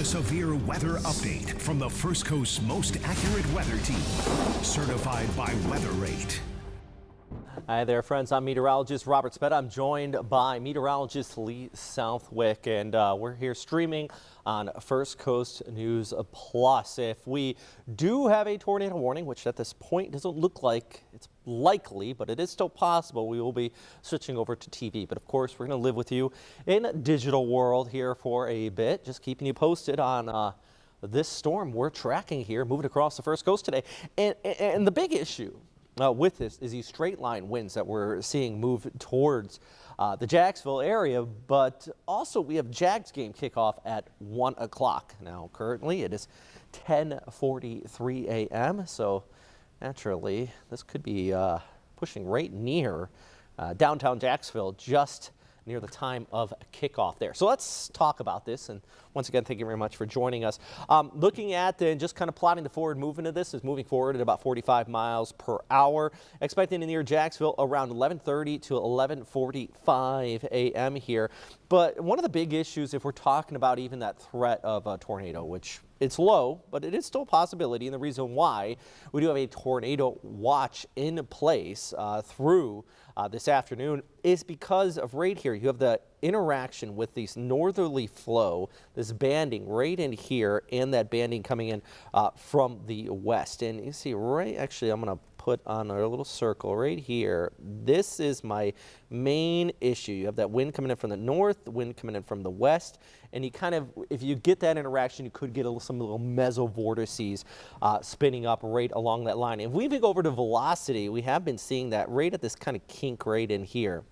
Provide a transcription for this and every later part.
severe weather update from the First Coast's most accurate weather team, certified by Weather Rate. Hi there, friends. I'm meteorologist Robert Spett. I'm joined by meteorologist Lee Southwick, and we're here streaming on First Coast News Plus. If we do have a tornado warning, which at this point doesn't look like it's likely, but it is still possible, we will be switching over to TV. But of course, we're going to live with you in digital world here for a bit, just keeping you posted on this storm we're tracking here, moving across the First Coast today. And the big issue with this is these straight line winds that we're seeing move towards the Jacksville area, but also we have Jags game kickoff at 1 o'clock. Now, currently it is 10:43 a.m., so naturally this could be pushing right near downtown Jacksville, just near the time of kickoff there. So let's talk about this. And once again, thank you very much for joining us. Looking at and just kind of plotting the forward movement of this is moving forward at about 45 miles per hour. Expecting to near Jacksville around 11:30 to 11:45 a.m. here. But one of the big issues, if we're talking about even that threat of a tornado, which it's low, but it is still a possibility. And the reason why we do have a tornado watch in place through this afternoon is because of right here. You have the interaction with this northerly flow, this banding right in here, and that banding coming in from the west. And you see right, actually, I'm going to put on a little circle right here. This is my main issue. You have that wind coming in from the north, the wind coming in from the west, and you kind of, if you get that interaction, you could get some little mesovortices spinning up right along that line. If we even go over to velocity, we have been seeing that right at this kind of kink right in here,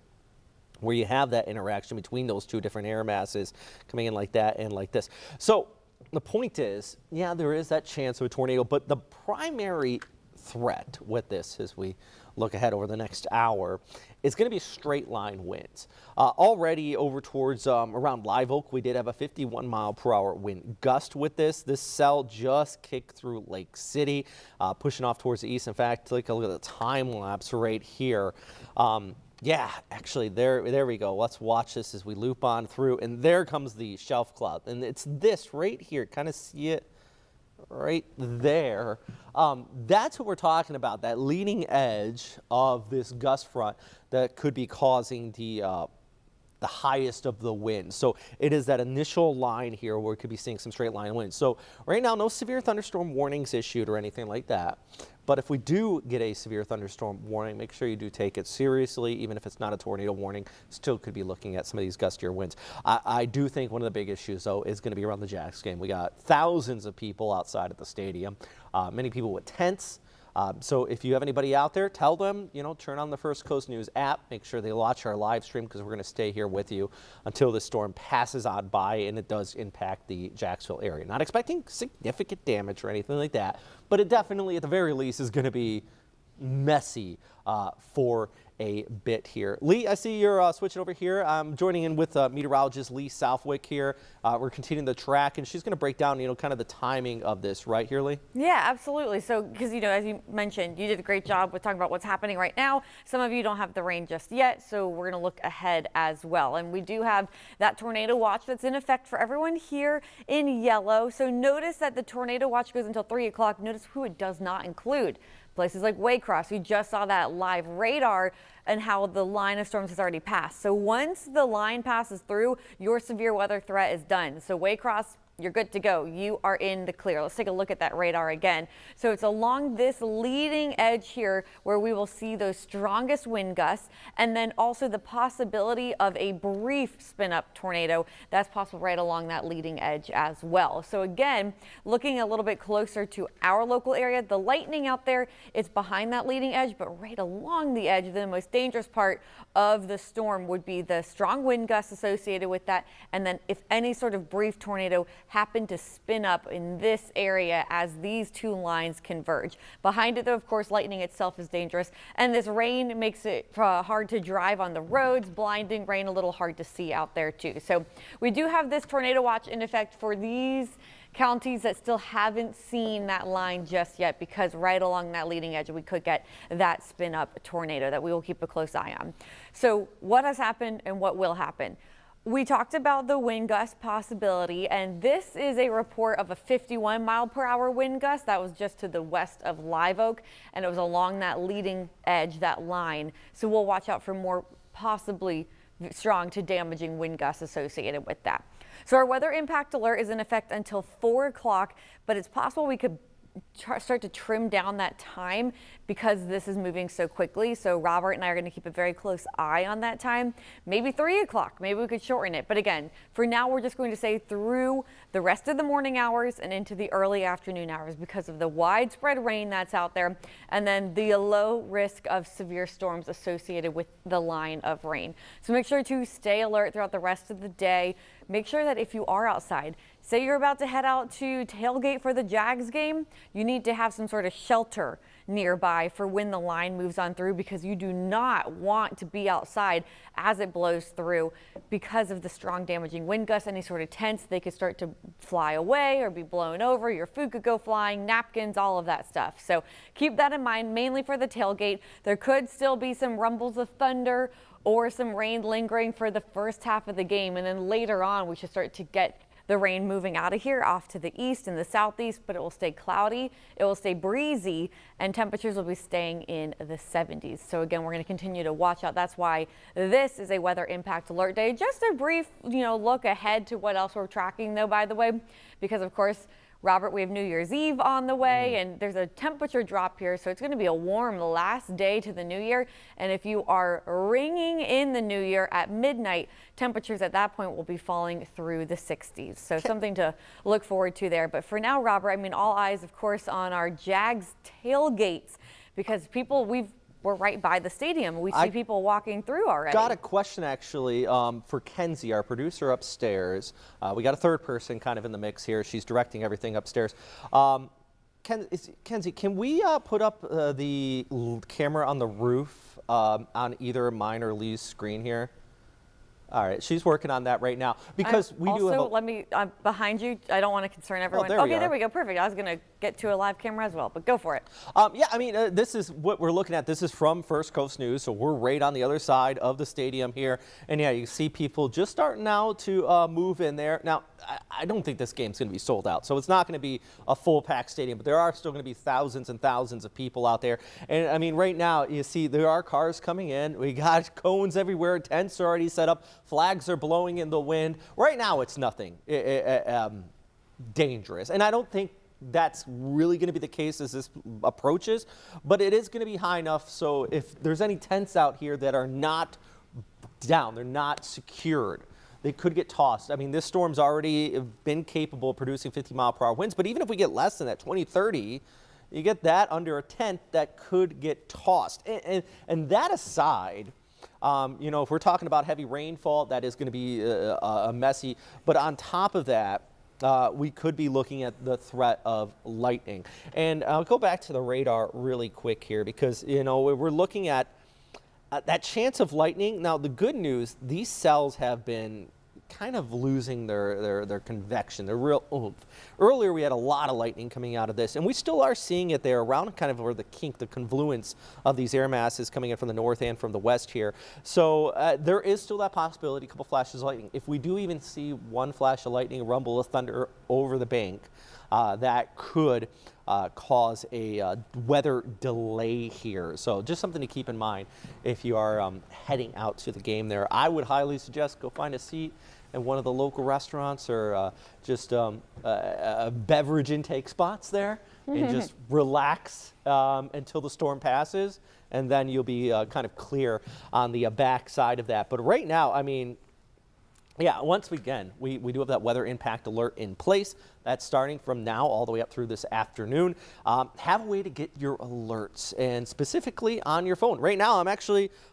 where you have that interaction between those two different air masses coming in like that and like this. So the point is, yeah, there is that chance of a tornado, but the primary threat with this as we look ahead over the next hour is going to be straight line winds. Already over towards around Live Oak, we did have a 51 mile per hour wind gust with this. This cell just kicked through Lake City, pushing off towards the east. In fact, take a look at the time lapse right here. Yeah, actually, there we go. Let's watch this as we loop on through, and there comes the shelf cloud, and it's this right here. Kind of see it right there. That's what we're talking about, that leading edge of this gust front that could be causing the highest of the wind. So it is that initial line here where we could be seeing some straight line winds. So right now, no severe thunderstorm warnings issued or anything like that. But if we do get a severe thunderstorm warning, make sure you do take it seriously. Even if it's not a tornado warning, still could be looking at some of these gustier winds. I do think one of the big issues, though, is going to be around the Jags game. We got thousands of people outside at the stadium, many people with tents. So if you have anybody out there, tell them, turn on the First Coast News app. Make sure they watch our live stream, because we're going to stay here with you until the storm passes on by and it does impact the Jacksville area. Not expecting significant damage or anything like that, but it definitely, at the very least, is going to be messy for a bit here. Lee, I see you're switching over here. I'm joining in with meteorologist Lee Southwick here. We're continuing the track, and she's going to break down, kind of the timing of this right here, Lee. Yeah, absolutely. So, because, as you mentioned, you did a great job with talking about what's happening right now. Some of you don't have the rain just yet, so we're going to look ahead as well. And we do have that tornado watch that's in effect for everyone here in yellow. So notice that the tornado watch goes until 3 o'clock. Notice who it does not include. Places like Waycross, we just saw that live radar and how the line of storms has already passed. So once the line passes through, your severe weather threat is done. So Waycross, you're good to go. You are in the clear. Let's take a look at that radar again. So it's along this leading edge here where we will see those strongest wind gusts, and then also the possibility of a brief spin up tornado. That's possible right along that leading edge as well. So again, looking a little bit closer to our local area, the lightning out there, it's behind that leading edge, but right along the edge, the most dangerous part of the storm would be the strong wind gusts associated with that. And then if any sort of brief tornado happen to spin up in this area as these two lines converge. Behind it, though, of course, lightning itself is dangerous, and this rain makes it hard to drive on the roads, blinding rain, a little hard to see out there too. So we do have this tornado watch in effect for these counties that still haven't seen that line just yet, because right along that leading edge we could get that spin up tornado that we will keep a close eye on. So what has happened and what will happen? We talked about the wind gust possibility, and this is a report of a 51-mile-per-hour wind gust that was just to the west of Live Oak, and it was along that leading edge, that line. So we'll watch out for more possibly strong to damaging wind gusts associated with that. So our weather impact alert is in effect until 4 o'clock, but it's possible we could start to trim down that time because this is moving so quickly. So Robert and I are going to keep a very close eye on that time. Maybe 3 o'clock, maybe we could shorten it. But again, for now, we're just going to say through the rest of the morning hours and into the early afternoon hours because of the widespread rain that's out there and then the low risk of severe storms associated with the line of rain. So make sure to stay alert throughout the rest of the day. Make sure that if you are outside, say you're about to head out to tailgate for the Jags game, you need to have some sort of shelter nearby for when the line moves on through because you do not want to be outside as it blows through because of the strong damaging wind gusts. Any sort of tents, they could start to fly away or be blown over. Your food could go flying, napkins, all of that stuff. So keep that in mind, mainly for the tailgate. There could still be some rumbles of thunder or some rain lingering for the first half of the game. And then later on, we should start to get the rain moving out of here off to the east and the southeast, but it will stay cloudy, it will stay breezy, and temperatures will be staying in the 70s. So again, we're going to continue to watch out. That's why this is a weather impact alert day. Just a brief, look ahead to what else we're tracking though, by the way, because of course, Robert, we have New Year's Eve on the way, and there's a temperature drop here, so it's going to be a warm last day to the new year. And if you are ringing in the new year at midnight, temperatures at that point will be falling through the 60s. So something to look forward to there. But for now, Robert, I mean, all eyes, of course, on our Jags tailgates because we're right by the stadium. We see people walking through already. Got a question actually for Kenzie, our producer upstairs. We got a third person kind of in the mix here. She's directing everything upstairs. Kenzie, can we put up the camera on the roof on either mine or Lee's screen here? All right, she's working on that right now because we do have. Let me behind you. I don't want to concern everyone. Oh, there we go. Perfect. I was going to get to a live camera as well, but go for it. Yeah, I mean, this is what we're looking at. This is from First Coast News, so we're right on the other side of the stadium here, and yeah, you see people just starting now to move in there. Now, I don't think this game's going to be sold out, so it's not going to be a full packed stadium, but there are still going to be thousands and thousands of people out there. And I mean, right now, you see there are cars coming in. We got cones everywhere. Tents are already set up. Flags are blowing in the wind. Right now, it's nothing dangerous. And I don't think that's really going to be the case as this approaches, but it is going to be high enough so if there's any tents out here that are not down, they're not secured, they could get tossed. I mean, this storm's already been capable of producing 50-mile-per-hour winds, but even if we get less than that, 20, 30, you get that under a tent that could get tossed. And that aside, if we're talking about heavy rainfall, that is going to be messy. But on top of that, we could be looking at the threat of lightning. And I'll go back to the radar really quick here because, we're looking at that chance of lightning. Now, the good news, these cells have been kind of losing their convection, their real oomph. Earlier, we had a lot of lightning coming out of this, and we still are seeing it there around kind of where the confluence of these air masses coming in from the north and from the west here. So there is still that possibility, a couple flashes of lightning. If we do even see one flash of lightning, a rumble of thunder over the bank, that could cause a weather delay here. So just something to keep in mind if you are heading out to the game there. I would highly suggest go find a seat at one of the local restaurants or just beverage intake spots there and just relax until the storm passes, and then you'll be kind of clear on the back side of that. But right now, I mean, yeah, once again, we do have that weather impact alert in place. That's starting from now all the way up through this afternoon. Have a way to get your alerts, and specifically on your phone. Right now,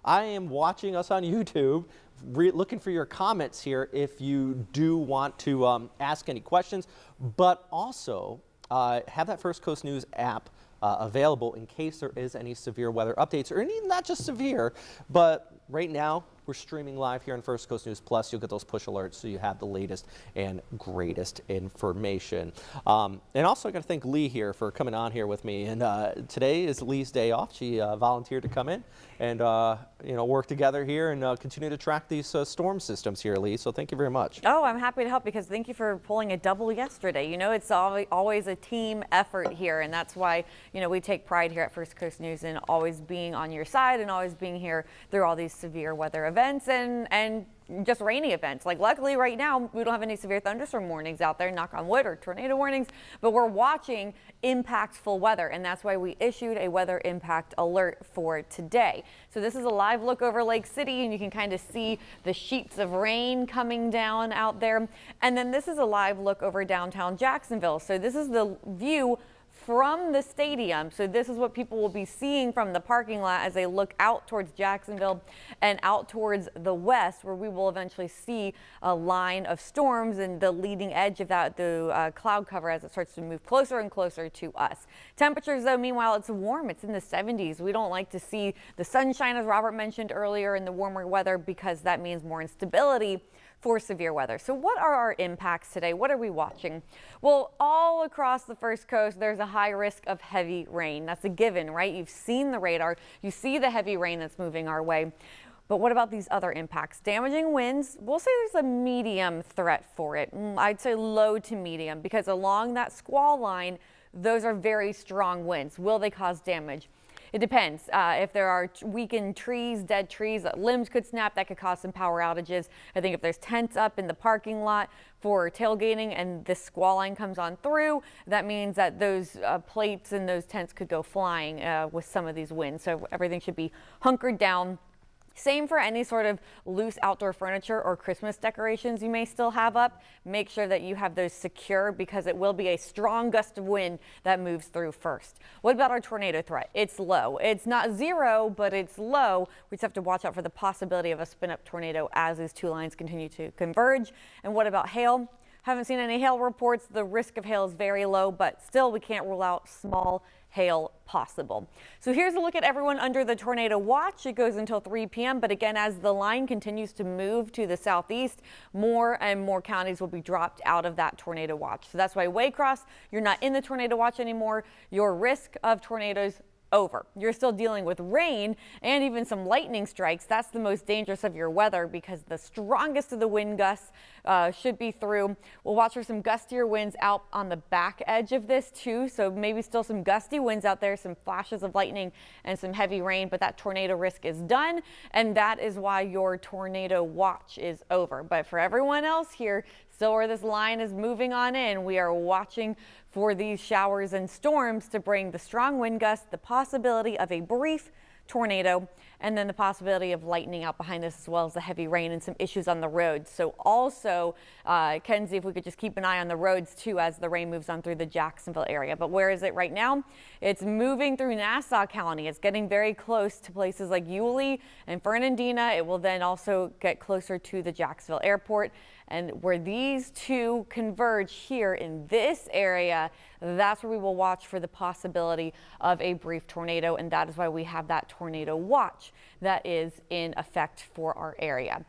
I am watching us on YouTube, looking for your comments here if you do want to ask any questions, but also have that First Coast News app available in case there is any severe weather updates, or not just severe, but right now, we're streaming live here on First Coast News Plus. You'll get those push alerts so you have the latest and greatest information. And also, I got to thank Lee here for coming on here with me. And today is Lee's day off. She volunteered to come in and work together here and continue to track these storm systems here, Lee. So thank you very much. Oh, I'm happy to help because thank you for pulling a double yesterday. You know, it's always a team effort here, and that's why, we take pride here at First Coast News in always being on your side and always being here through all these severe weather events and just rainy events. Like, luckily right now we don't have any severe thunderstorm warnings out there, knock on wood, or tornado warnings, but we're watching impactful weather, and that's why we issued a weather impact alert for today. So this is a live look over Lake City, and you can kind of see the sheets of rain coming down out there. And then this is a live look over downtown Jacksonville. So this is the view from the stadium. So this is what people will be seeing from the parking lot as they look out towards Jacksonville and out towards the west, where we will eventually see a line of storms and the leading edge of that, the cloud cover, as it starts to move closer and closer to us. Temperatures, though, meanwhile, it's warm. It's in the 70s. We don't like to see the sunshine, as Robert mentioned earlier, in the warmer weather, because that means more instability for severe weather. So what are our impacts today? What are we watching? Well, all across the First Coast, there's a high risk of heavy rain. That's a given, right? You've seen the radar. You see the heavy rain that's moving our way. But what about these other impacts? Damaging winds, we'll say there's a medium threat for it. I'd say low to medium, because along that squall line, those are very strong winds. Will they cause damage? It depends. If there are weakened trees, dead trees, limbs could snap, that could cause some power outages. I think if there's tents up in the parking lot for tailgating and this squall line comes on through, that means that those plates and those tents could go flying with some of these winds. So everything should be hunkered down. Same for any sort of loose outdoor furniture or Christmas decorations you may still have up. Make sure that you have those secure, because it will be a strong gust of wind that moves through first. What about our tornado threat? It's low. It's not zero, but it's low. We just have to watch out for the possibility of a spin-up tornado as these two lines continue to converge. And what about hail? Haven't seen any hail reports. The risk of hail is very low, but still we can't rule out small hail possible. So here's a look at everyone under the tornado watch. It goes until 3 p.m. But again, as the line continues to move to the southeast, more and more counties will be dropped out of that tornado watch. So that's why Waycross, you're not in the tornado watch anymore. Your risk of tornadoes over. You're still dealing with rain and even some lightning strikes. That's the most dangerous of your weather, because the strongest of the wind gusts should be through. We'll watch for some gustier winds out on the back edge of this too. So maybe still some gusty winds out there, some flashes of lightning and some heavy rain, but that tornado risk is done. And that is why your tornado watch is over. But for everyone else here, still where this line is moving on in, we are watching for these showers and storms to bring the strong wind gusts, the possibility of a brief tornado, and then the possibility of lightning out behind this, as well as the heavy rain and some issues on the roads. So also, Kenzie, if we could just keep an eye on the roads too as the rain moves on through the Jacksonville area. But where is it right now? It's moving through Nassau County. It's getting very close to places like Yulee and Fernandina. It will then also get closer to the Jacksonville airport. And where these two converge here in this area, that's where we will watch for the possibility of a brief tornado. And that is why we have that tornado watch that is in effect for our area.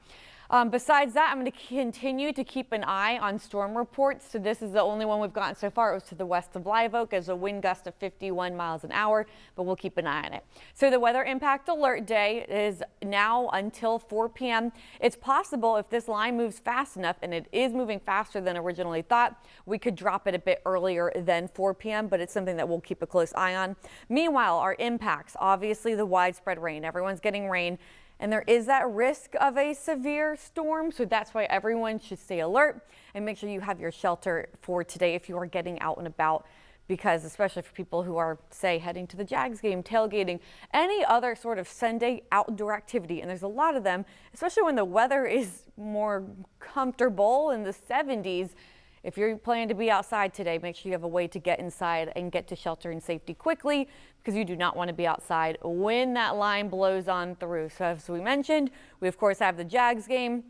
Besides that, I'm going to continue to keep an eye on storm reports. So this is the only one we've gotten so far. It was to the west of Live Oak as a wind gust of 51 miles an hour, but we'll keep an eye on it. So the weather impact alert day is now until 4 p.m. It's possible, if this line moves fast enough, and it is moving faster than originally thought, we could drop it a bit earlier than 4 p.m., but it's something that we'll keep a close eye on. Meanwhile, our impacts, obviously the widespread rain. Everyone's getting rain. And there is that risk of a severe storm, so that's why everyone should stay alert and make sure you have your shelter for today if you are getting out and about, because especially for people who are, say, heading to the Jags game, tailgating, any other sort of Sunday outdoor activity, and there's a lot of them, especially when the weather is more comfortable in the 70s. If you're planning to be outside today, make sure you have a way to get inside and get to shelter and safety quickly, because you do not want to be outside when that line blows on through. So as we mentioned, we of course have the Jags game.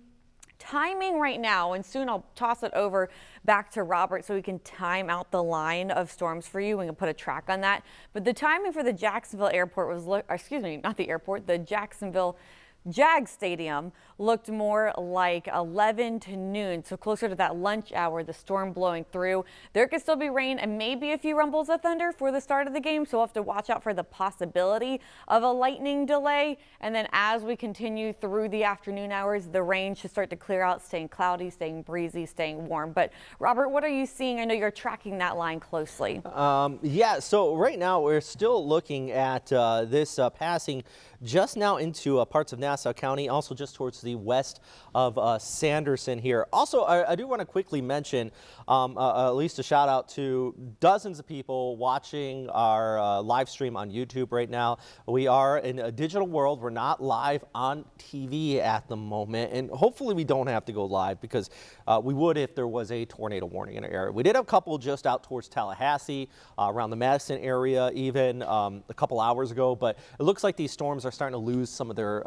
Timing right now, and soon I'll toss it over back to Robert so we can time out the line of storms for you. We can put a track on that. But the timing for the Jacksonville airport was, excuse me, not the airport, the Jacksonville Jags Stadium looked more like 11 to noon, so closer to that lunch hour, the storm blowing through. There could still be rain and maybe a few rumbles of thunder for the start of the game, so we'll have to watch out for the possibility of a lightning delay. And then as we continue through the afternoon hours, the rain should start to clear out, staying cloudy, staying breezy, staying warm. But Robert, what are you seeing? I know you're tracking that line closely. Yeah, so right now we're still looking at this passing just now into parts of Nassau County, also just towards the west of Sanderson here. Also, I do want to quickly mention at least a shout out to dozens of people watching our live stream on YouTube right now. We are in a digital world. We're not live on TV at the moment, and hopefully we don't have to go live because we would if there was a tornado warning in our area. We did have a couple just out towards Tallahassee, around the Madison area even a couple hours ago, but it looks like these storms are starting to lose some of their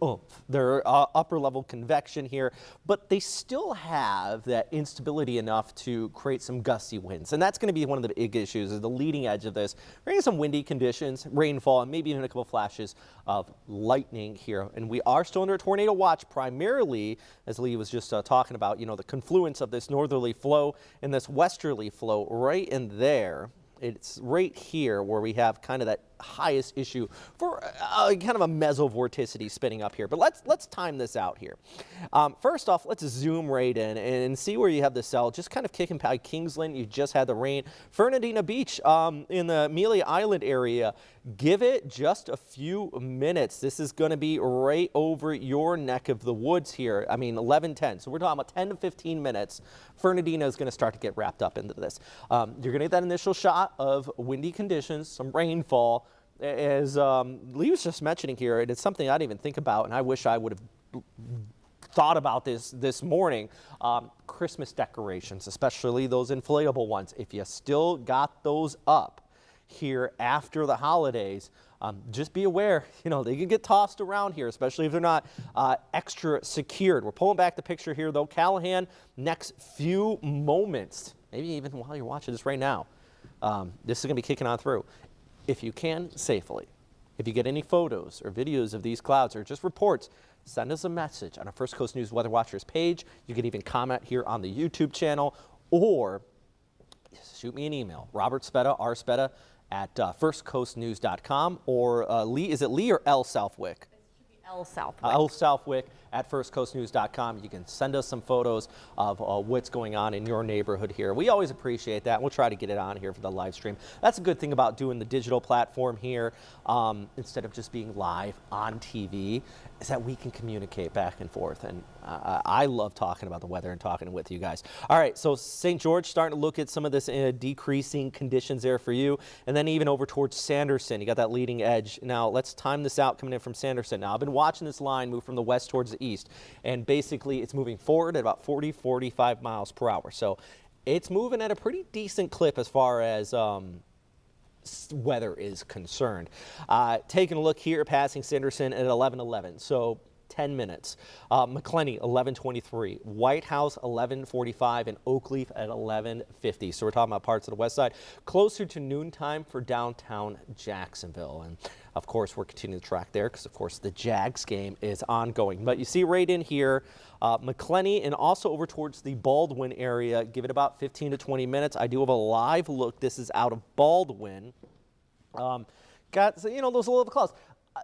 oomph, their upper level convection here, but they still have that instability enough to create some gusty winds. And that's going to be one of the big issues, is the leading edge of this. We're getting some windy conditions, rainfall, and maybe even a couple flashes of lightning here. And we are still under a tornado watch, primarily, as Lee was just talking about, you know, the confluence of this northerly flow and this westerly flow right in there. It's right here where we have kind of that highest issue for kind of a mesovorticity spinning up here. But let's time this out here. First off, let's zoom right in and see where you have the cell. Just kind of kicking by Kingsland. You just had the rain. Fernandina Beach in the Amelia Island area. Give it just a few minutes. This is going to be right over your neck of the woods here. I mean, 11:10. So we're talking about 10 to 15 minutes. Fernandina is going to start to get wrapped up into this. You're going to get that initial shot of windy conditions, some rainfall. As Lee was just mentioning here, and it's something I didn't even think about, and I wish I would have thought about this morning. Christmas decorations, especially those inflatable ones. If you still got those up here after the holidays, just be aware, you know, they can get tossed around here, especially if they're not extra secured. We're pulling back the picture here, though. Callahan, next few moments, maybe even while you're watching this right now, this is going to be kicking on through. If you can, safely. If you get any photos or videos of these clouds or just reports, send us a message on our First Coast News Weather Watchers page. You can even comment here on the YouTube channel, or shoot me an email, Robert Speta, rspeta at firstcoastnews.com, or Lee, is it Lee or L Southwick? L Southwick. L Southwick at firstcoastnews.com. You can send us some photos of what's going on in your neighborhood here. We always appreciate that. We'll try to get it on here for the live stream. That's a good thing about doing the digital platform here instead of just being live on TV, is that we can communicate back and forth. And I love talking about the weather and talking with you guys. All right, so St. George starting to look at some of this decreasing conditions there for you. And then even over towards Sanderson, you got that leading edge. Now let's time this out coming in from Sanderson. Now I've been watching this line move from the west towards the east, and basically it's moving forward at about 40-45 miles per hour. So it's moving at a pretty decent clip as far as weather is concerned. Taking a look here, passing Sanderson at 11:11. So 10 minutes. McClenny, 11:23. White House, 11:45, and Oakleaf at 11:50. So we're talking about parts of the west side. Closer to noontime for downtown Jacksonville. And of course, we're continuing to track there because, of course, the Jags game is ongoing. But you see right in here, McClenny and also over towards the Baldwin area. Give it about 15 to 20 minutes. I do have a live look. This is out of Baldwin. Got, you know, those little clouds.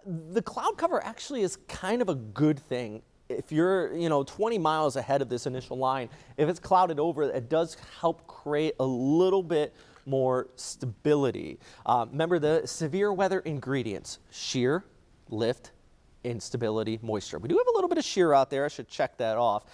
The cloud cover actually is kind of a good thing. If you're, you know, 20 miles ahead of this initial line, if it's clouded over, it does help create a little bit more stability. Remember the severe weather ingredients: shear, lift, instability, moisture. We do have a little bit of shear out there. I should check that off.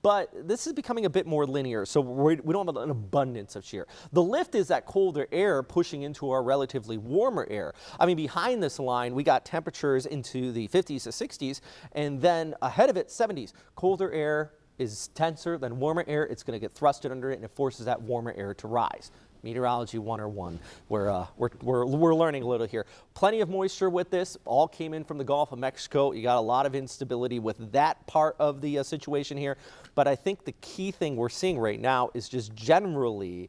But this is becoming a bit more linear, so we don't have an abundance of shear. The lift is that colder air pushing into our relatively warmer air. I mean, behind this line, we got temperatures into the 50s to 60s, and then ahead of it, 70s. Colder air is denser than warmer air. It's going to get thrusted under it, and it forces that warmer air to rise. Meteorology 101. We're learning a little here. Plenty of moisture with this. All came in from the Gulf of Mexico. You got a lot of instability with that part of the situation here. But I think the key thing we're seeing right now is just generally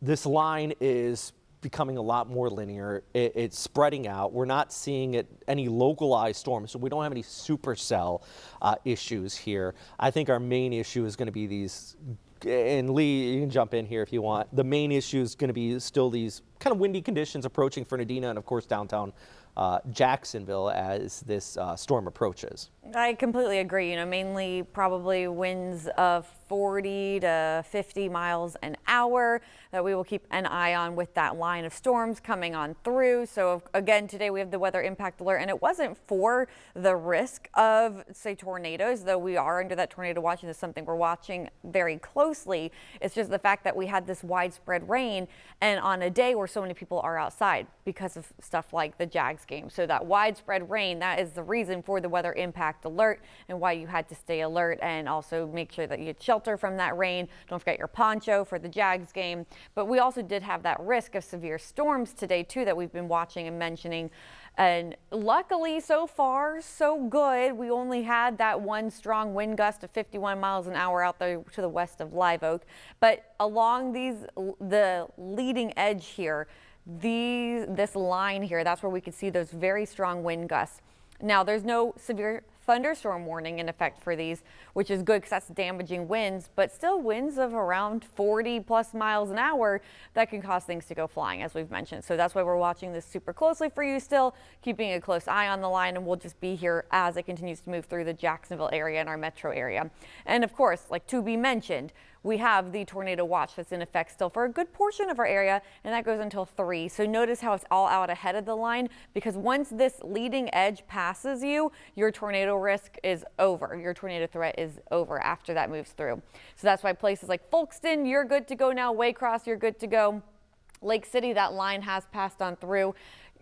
this line is becoming a lot more linear. It's spreading out. We're not seeing any localized storms, so we don't have any supercell issues here. I think our main issue is going to be these, and Lee, you can jump in here if you want. The main issue is going to be still these kind of windy conditions approaching Fernandina and, of course, downtown Jacksonville as this storm approaches. I completely agree. Mainly probably winds of 40 to 50 miles an hour that we will keep an eye on with that line of storms coming on through. So again, today we have the weather impact alert, and it wasn't for the risk of, say, tornadoes, though we are under that tornado watch, and it's something we're watching very closely. It's just the fact that we had this widespread rain, and on a day where so many people are outside because of stuff like the Jags game. So that widespread rain, that is the reason for the weather impact alert and why you had to stay alert, and also make sure that you had shelter from that rain. Don't forget your poncho for the Jags game. But we also did have that risk of severe storms today too that we've been watching and mentioning. And luckily, so far, so good. We only had that one strong wind gust of 51 miles an hour out there to the west of Live Oak. But along the leading edge here, this line here, that's where we could see those very strong wind gusts. Now, there's no severe thunderstorm warning in effect for these, which is good because that's damaging winds, but still winds of around 40 plus miles an hour that can cause things to go flying, as we've mentioned. So that's why we're watching this super closely for you still, keeping a close eye on the line, and we'll just be here as it continues to move through the Jacksonville area and our metro area. And of course, like to be mentioned, we have the tornado watch that's in effect still for a good portion of our area, and that goes until 3. So notice how it's all out ahead of the line, because once this leading edge passes you, your tornado risk is over. Your tornado threat is over after that moves through. So that's why places like Folkston, you're good to go now. Waycross, you're good to go. Lake City, that line has passed on through.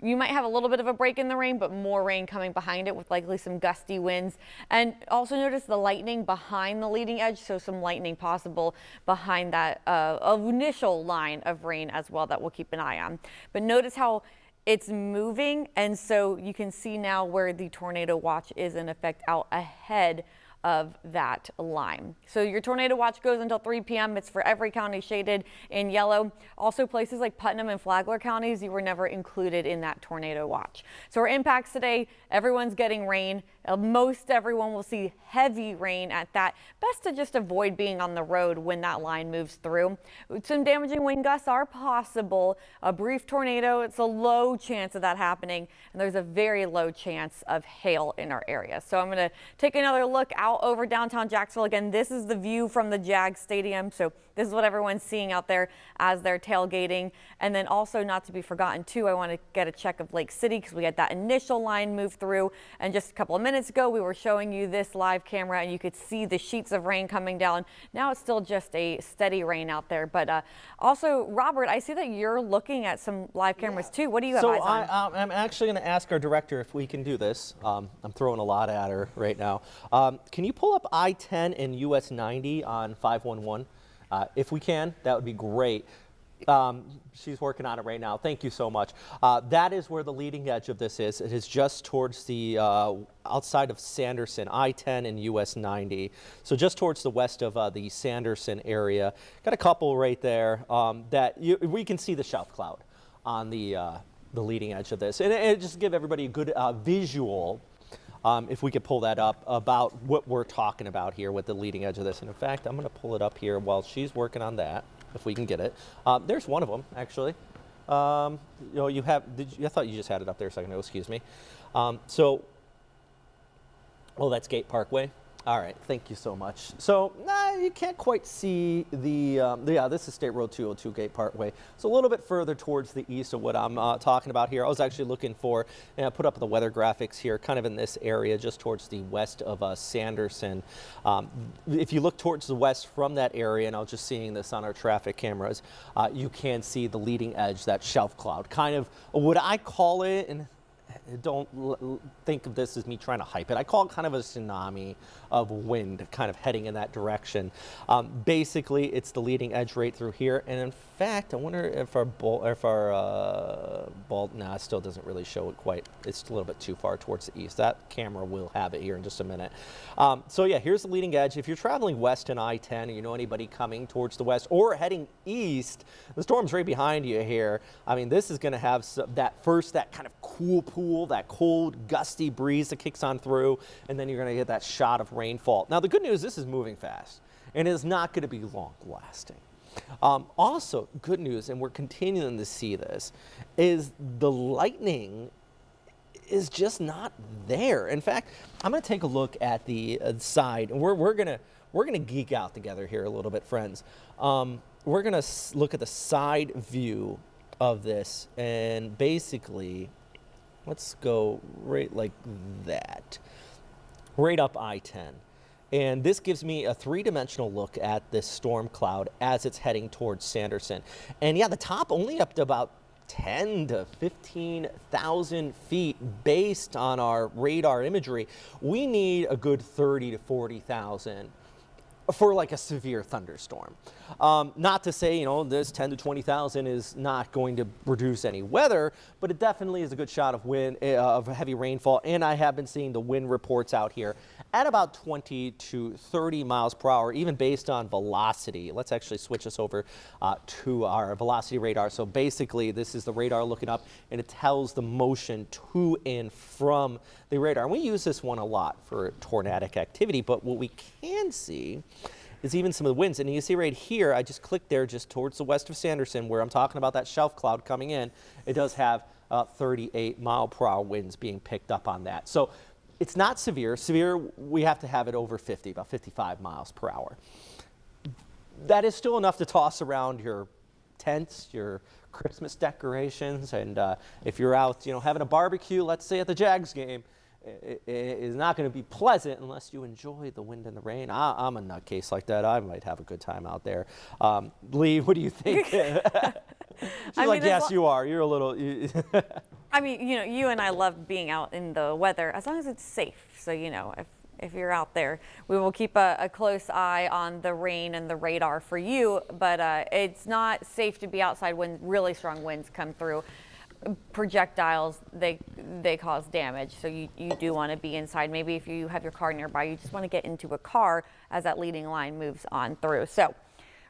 You might have a little bit of a break in the rain, but more rain coming behind it with likely some gusty winds. And also notice the lightning behind the leading edge, so some lightning possible behind that initial line of rain as well that we'll keep an eye on. But notice how it's moving, and so you can see now where the tornado watch is in effect out ahead of that line. So your tornado watch goes until 3 p.m. It's for every county shaded in yellow. Also places like Putnam and Flagler counties, you were never included in that tornado watch. So our impacts today, everyone's getting rain. Most everyone will see heavy rain at that. Best to just avoid being on the road when that line moves through. Some damaging wind gusts are possible. A brief tornado, it's a low chance of that happening, and there's a very low chance of hail in our area. So I'm going to take another look out over downtown Jacksonville. Again, this is the view from the Jags stadium. So this is what everyone's seeing out there as they're tailgating. And then also, not to be forgotten too, I want to get a check of Lake City because we had that initial line move through, and just a couple of minutes ago we were showing you this live camera and you could see the sheets of rain coming down. Now it's still just a steady rain out there. But also, Robert, I see that you're looking at some live cameras too. What do you have eyes on? So I'm actually going to ask our director if we can do this. I'm throwing a lot at her right now. Can you pull up I-10 and US 90 on 511? If we can, that would be great. She's working on it right now. Thank you so much. That is where the leading edge of this is. It is just towards the outside of Sanderson, I-10 and US 90. So just towards the west of the Sanderson area. Got a couple right there we can see the shelf cloud on the leading edge of this. And it just give everybody a good visual, if we could pull that up, about what we're talking about here with the leading edge of this. And in fact, I'm going to pull it up here while she's working on that, if we can get it. There's one of them, actually. You have, I thought you just had it up there a second ago, excuse me. Oh, that's Gate Parkway. All right, thank you so much. So, you can't quite see this is State Road 202 Gate Parkway. So a little bit further towards the east of what I'm talking about here. I was actually looking for, and I put up the weather graphics here, kind of in this area, just towards the west of Sanderson. If you look towards the west from that area, and I was just seeing this on our traffic cameras, you can see the leading edge, that shelf cloud. Kind of, would I call it, and don't think of this as me trying to hype it. I call it kind of a tsunami of wind kind of heading in that direction. Basically, it's the leading edge right through here. And in fact, I wonder if our bolt, it still doesn't really show it quite. It's a little bit too far towards the east. That camera will have it here in just a minute. So yeah, here's the leading edge. If you're traveling west in I-10 and you know anybody coming towards the west or heading east, the storm's right behind you here. I mean, this is going to have that kind of cool pool, that cold, gusty breeze that kicks on through, and then you're going to get that shot of rainfall. Now, the good news, this is moving fast, and it is not going to be long lasting. Also, good news, and we're continuing to see this, is the lightning is just not there. In fact, I'm going to take a look at the side, and we're gonna geek out together here a little bit, friends. We're gonna look at the side view of this, and basically, let's go right like that, right up I-10. And this gives me a three-dimensional look at this storm cloud as it's heading towards Sanderson. And yeah, the top only up to about 10 to 15,000 feet based on our radar imagery. We need a good 30 to 40,000 for like a severe thunderstorm. Not to say, this 10 to 20,000 is not going to produce any weather, but it definitely is a good shot of wind, of heavy rainfall. And I have been seeing the wind reports out here at about 20 to 30 miles per hour, even based on velocity. Let's actually switch us over to our velocity radar. So basically, this is the radar looking up, and it tells the motion to and from the radar. And we use this one a lot for tornadic activity, but what we can see is even some of the winds. And you see right here, I just clicked there just towards the west of Sanderson where I'm talking about that shelf cloud coming in. It does have 38 mile per hour winds being picked up on that. So it's not severe. Severe, we have to have it over 50, about 55 miles per hour. That is still enough to toss around your tents, your Christmas decorations, and if you're out, having a barbecue, let's say at the Jags game, it is not going to be pleasant unless you enjoy the wind and the rain. I'm a nutcase like that. I might have a good time out there. Lee, what do you think? She's like, yes, you are. You're a little. I mean, you and I love being out in the weather as long as it's safe. So, if you're out there, we will keep a close eye on the rain and the radar for you. But it's not safe to be outside when really strong winds come through. Projectiles, they cause damage, so you do want to be inside. Maybe if you have your car nearby, you just want to get into a car as that leading line moves on through. So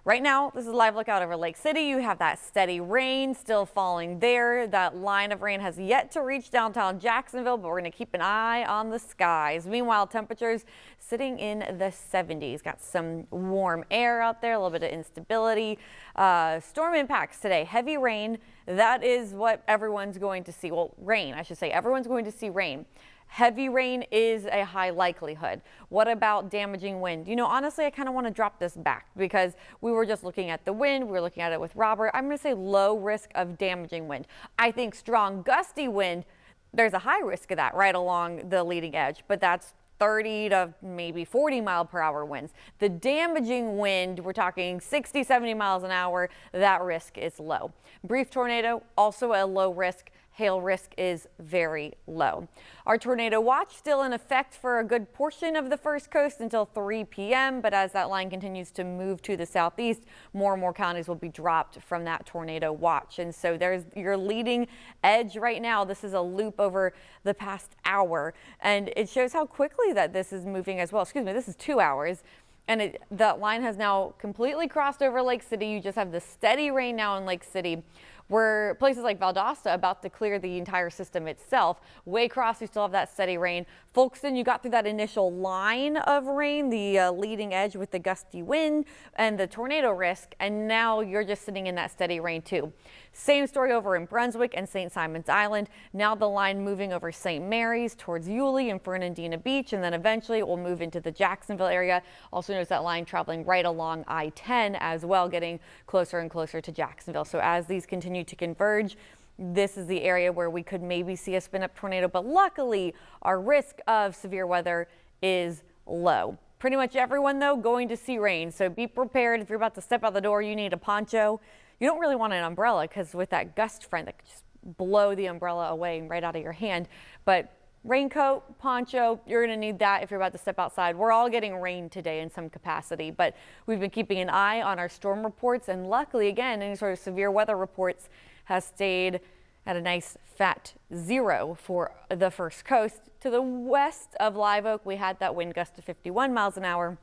right now, this is a live look out over Lake City. You have that steady rain still falling there. That line of rain has yet to reach downtown Jacksonville, but we're going to keep an eye on the skies. Meanwhile, temperatures sitting in the 70s. Got some warm air out there, a little bit of instability. Storm impacts today, heavy rain. That is what everyone's going to see. Well, rain, I should say. Everyone's going to see rain. Heavy rain is a high likelihood. What about damaging wind? Honestly, I kind of want to drop this back because we were just looking at the wind. We were looking at it with Robert. I'm going to say low risk of damaging wind. I think strong gusty wind, there's a high risk of that right along the leading edge, but that's 30 to maybe 40 mile per hour winds. The damaging wind, we're talking 60, 70 miles an hour, that risk is low. Brief tornado, also a low risk. Hail risk is very low. Our tornado watch still in effect for a good portion of the First Coast until 3 p.m. But as that line continues to move to the southeast, more and more counties will be dropped from that tornado watch. And so there's your leading edge right now. This is a loop over the past hour, and it shows how quickly that this is moving as well. Excuse me, this is 2 hours. And that line has now completely crossed over Lake City. You just have the steady rain now in Lake City. Where places like Valdosta about to clear the entire system itself. Waycross, you still have that steady rain. Folkston, you got through that initial line of rain, the leading edge with the gusty wind and the tornado risk, and now you're just sitting in that steady rain too. Same story over in Brunswick and St. Simon's Island. Now the line moving over St. Mary's towards Yulee and Fernandina Beach, and then eventually it will move into the Jacksonville area. Also notice that line traveling right along I-10 as well, getting closer and closer to Jacksonville. So as these continue to converge, this is the area where we could maybe see a spin-up tornado, but luckily our risk of severe weather is low. Pretty much everyone, though, going to see rain, so be prepared. If you're about to step out the door, you need a poncho. You don't really want an umbrella because with that gust front that could just blow the umbrella away right out of your hand. But raincoat, poncho, you're going to need that if you're about to step outside. We're all getting rain today in some capacity, but we've been keeping an eye on our storm reports, and luckily, again, any sort of severe weather reports has stayed at a nice fat 0 for the First Coast. To the west of Live Oak, we had that wind gust to 51 miles an hour,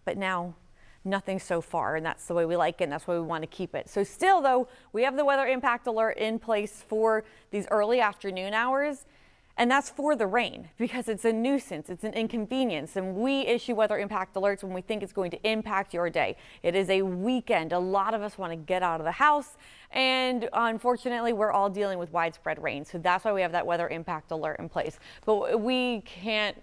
but now nothing so far, and that's the way we like it, and that's why we want to keep it. So still, though, we have the weather impact alert in place for these early afternoon hours. And that's for the rain, because it's a nuisance, it's an inconvenience, and we issue weather impact alerts when we think it's going to impact your day. It is a weekend. A lot of us want to get out of the house, and unfortunately, we're all dealing with widespread rain. So that's why we have that weather impact alert in place. But we can't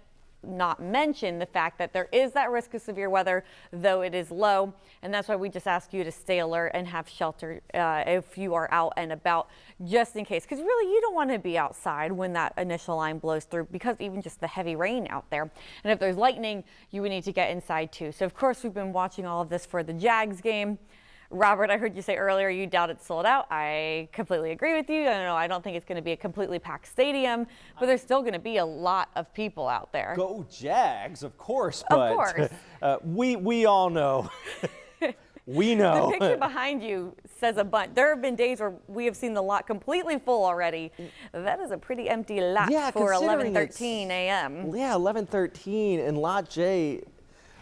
not mention the fact that there is that risk of severe weather, though it is low, and that's why we just ask you to stay alert and have shelter if you are out and about, just in case, because really you don't want to be outside when that initial line blows through, because even just the heavy rain out there, and if there's lightning, you would need to get inside too. So of course we've been watching all of this for the Jags game. Robert, I heard you say earlier you doubt it's sold out. I completely agree with you. I don't think it's going to be a completely packed stadium, but there's still going to be a lot of people out there. Go Jags, of course. But, of course. We all know. We know. The picture behind you says a bunch. There have been days where we have seen the lot completely full already. That is a pretty empty lot for 11:13 a.m. Yeah, 11:13 and Lot J.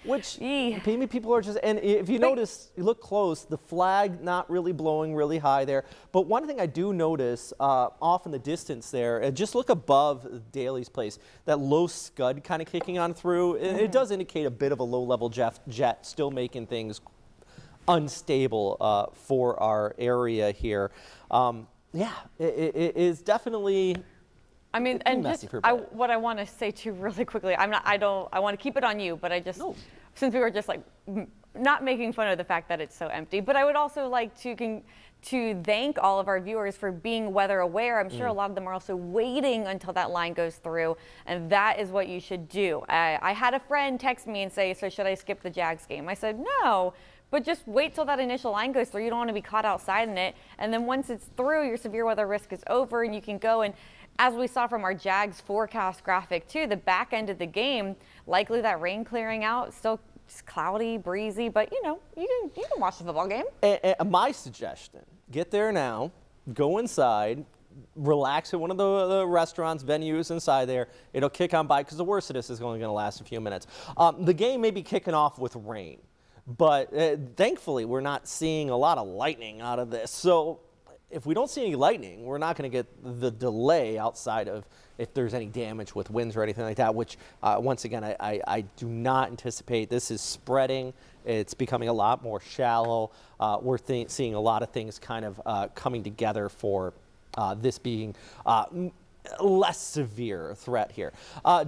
Which maybe people are just, and if you notice, you look close, the flag not really blowing really high there. But one thing I do notice off in the distance there, just look above Daly's place, that low scud kind of kicking on through. It does indicate a bit of a low-level jet still making things unstable for our area here. Yeah, it is definitely. I mean, and just what I want to say too really quickly, I want to keep it on you, but since we were just like not making fun of the fact that it's so empty, but I would also like to thank all of our viewers for being weather aware. I'm sure a lot of them are also waiting until that line goes through, and that is what you should do. I had a friend text me and say, so should I skip the Jags game? I said, no. But just wait till that initial line goes through. You don't want to be caught outside in it. And then once it's through, your severe weather risk is over, and you can go. And as we saw from our Jags forecast graphic too, the back end of the game, likely that rain clearing out, still just cloudy, breezy, but you can watch the football game. And my suggestion, get there now, go inside, relax at one of the restaurants, venues inside there. It'll kick on by, because the worst of this is only going to last a few minutes. The game may be kicking off with rain, but thankfully we're not seeing a lot of lightning out of this. So if we don't see any lightning, we're not going to get the delay outside of if there's any damage with winds or anything like that, which once again, I do not anticipate. This is spreading. It's becoming a lot more shallow. We're seeing a lot of things kind of coming together for this being less severe threat here.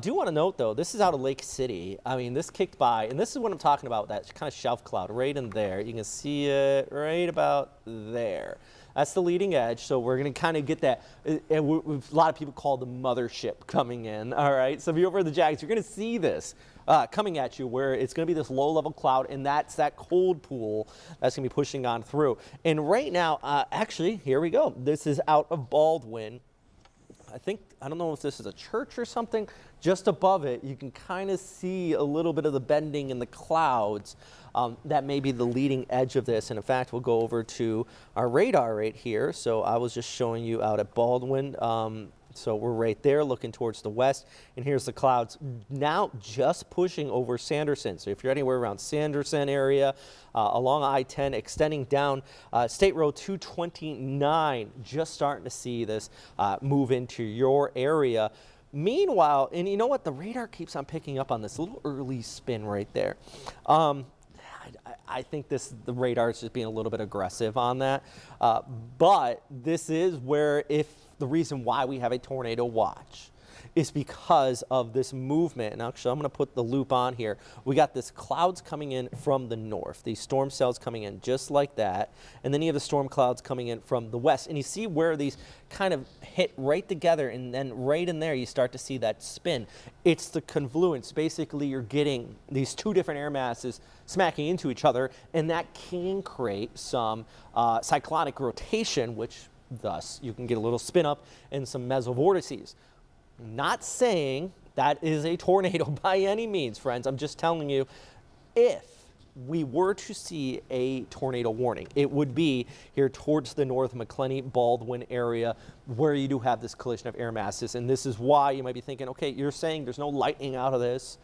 Do want to note, though, this is out of Lake City. I mean, this kicked by, and this is what I'm talking about, that kind of shelf cloud right in there. You can see it right about there. That's the leading edge, so we're going to kind of get that. A lot of people call the mothership coming in, all right? So if you're over the Jags, you're going to see this coming at you, where it's going to be this low-level cloud, and that's that cold pool that's going to be pushing on through. And right now, actually, here we go. This is out of Baldwin. I don't know if this is a church or something. Just above it, you can kind of see a little bit of the bending in the clouds. That may be the leading edge of this. And in fact, we'll go over to our radar right here. So I was just showing you out at Baldwin. So we're right there looking towards the west. And here's the clouds now just pushing over Sanderson. So if you're anywhere around Sanderson area, along I-10, extending down State Road 229, just starting to see this move into your area. Meanwhile, and you know what? The radar keeps on picking up on this little early spin right there. I think the radar is just being a little bit aggressive on that. But this is where the reason why we have a tornado watch is because of this movement. And actually, I'm going to put the loop on here. We got this clouds coming in from the north, these storm cells coming in just like that. And then you have the storm clouds coming in from the west. And you see where these kind of hit right together, and then right in there you start to see that spin. It's the confluence. Basically, you're getting these two different air masses smacking into each other, and that can create some cyclonic rotation, which Thus, you can get a little spin up and some mesovortices. Not saying that is a tornado by any means, friends. I'm just telling you, if we were to see a tornado warning, it would be here towards the north McClenny-Baldwin area where you do have this collision of air masses. And this is why you might be thinking, okay, you're saying there's no lightning out of this.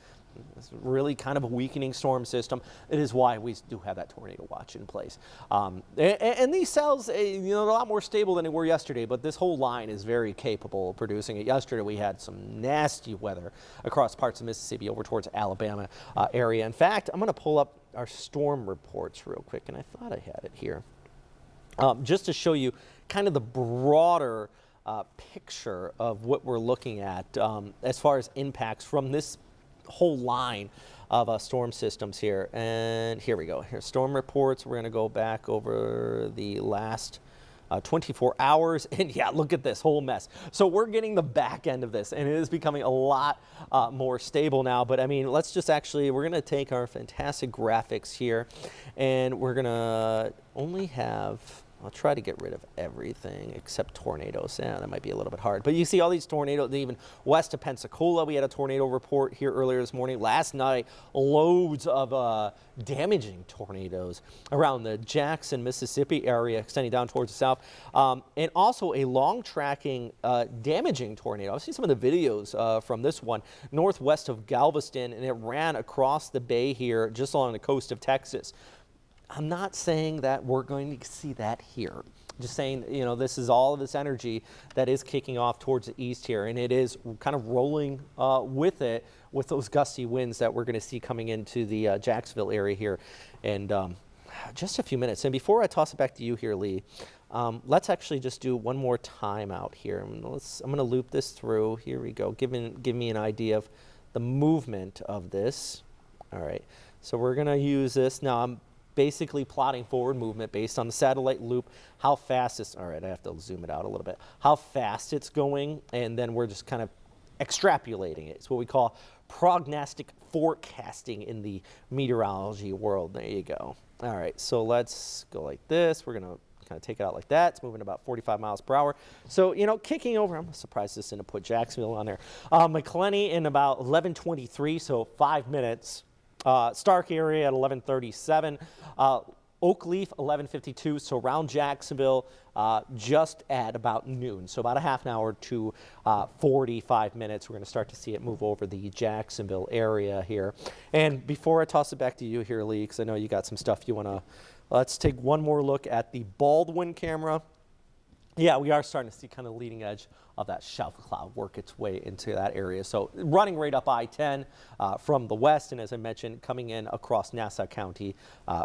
It's really kind of a weakening storm system. It is why we do have that tornado watch in place. And these cells, you know, they're a lot more stable than they were yesterday, but this whole line is very capable of producing it. Yesterday we had some nasty weather across parts of Mississippi over towards Alabama area. In fact, I'm going to pull up our storm reports real quick, and I thought I had it here. Just to show you kind of the broader picture of what we're looking at as far as impacts from this whole line of storm systems here. And here we go. Here's storm reports. We're going to go back over the last 24 hours. And yeah, look at this whole mess. So we're getting the back end of this, and it is becoming a lot more stable now. But I mean, let's just actually, we're going to take our fantastic graphics here, and we're going to only have, I'll try to get rid of everything except tornadoes. Yeah, that might be a little bit hard. But you see all these tornadoes, even west of Pensacola, we had a tornado report here earlier this morning. Last night, loads of damaging tornadoes around the Jackson, Mississippi area, extending down towards the south. And also a long tracking damaging tornado. I've seen some of the videos from this one northwest of Galveston, and it ran across the bay here just along the coast of Texas. I'm not saying that we're going to see that here. Just saying, you know, this is all of this energy that is kicking off towards the east here, and it is kind of rolling with it with those gusty winds that we're going to see coming into the Jacksonville area here in just a few minutes. And before I toss it back to you here, Lee, let's actually just do one more time out here. I'm going to loop this through. Here we go. Give me an idea of the movement of this. All right. So we're going to use this. Now I'm basically plotting forward movement based on the satellite loop, how fast it's, all right, I have to zoom it out a little bit, how fast it's going, and then we're just kind of extrapolating it. It's what we call prognostic forecasting in the meteorology world. There you go. All right, so let's go like this. We're going to kind of take it out like that. It's moving about 45 miles per hour. So, you know, kicking over, I'm surprised this didn't put Jacksonville on there. McClenny in about 11:23, so 5 minutes. Stark area at 11:37, Oakleaf 11:52, so around Jacksonville just at about noon, so about a half an hour to 45 minutes. We're going to start to see it move over the Jacksonville area here. And before I toss it back to you here, Lee, because I know you got some stuff you want to, let's take one more look at the Baldwin camera. Yeah, we are starting to see kind of leading edge of that shower cloud work its way into that area. So running right up I-10 from the west, and as I mentioned, coming in across Nassau County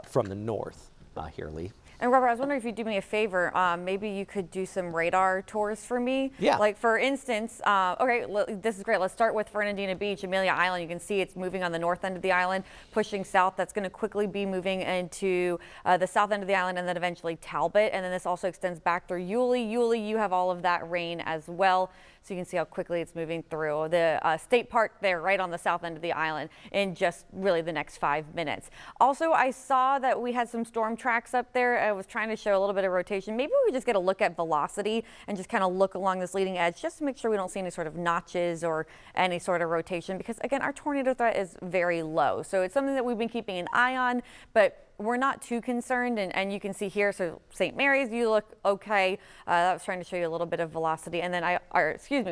from the north here, Lee. And Robert, I was wondering if you'd do me a favor. Maybe you could do some radar tours for me. Yeah. Like for instance, okay, this is great. Let's start with Fernandina Beach, Amelia Island. You can see it's moving on the north end of the island, pushing south. That's going to quickly be moving into the south end of the island, and then eventually Talbot. And then this also extends back through Yulee. Yulee, you have all of that rain as well. So you can see how quickly it's moving through the state park there right on the south end of the island in just really the next 5 minutes. Also, I saw that we had some storm tracks up there. I was trying to show a little bit of rotation. Maybe we just get a look at velocity and just kind of look along this leading edge just to make sure we don't see any sort of notches or any sort of rotation, because again, our tornado threat is very low. So it's something that we've been keeping an eye on, but we're not too concerned, and you can see here, so St. Mary's, you look okay. I was trying to show you a little bit of velocity, and then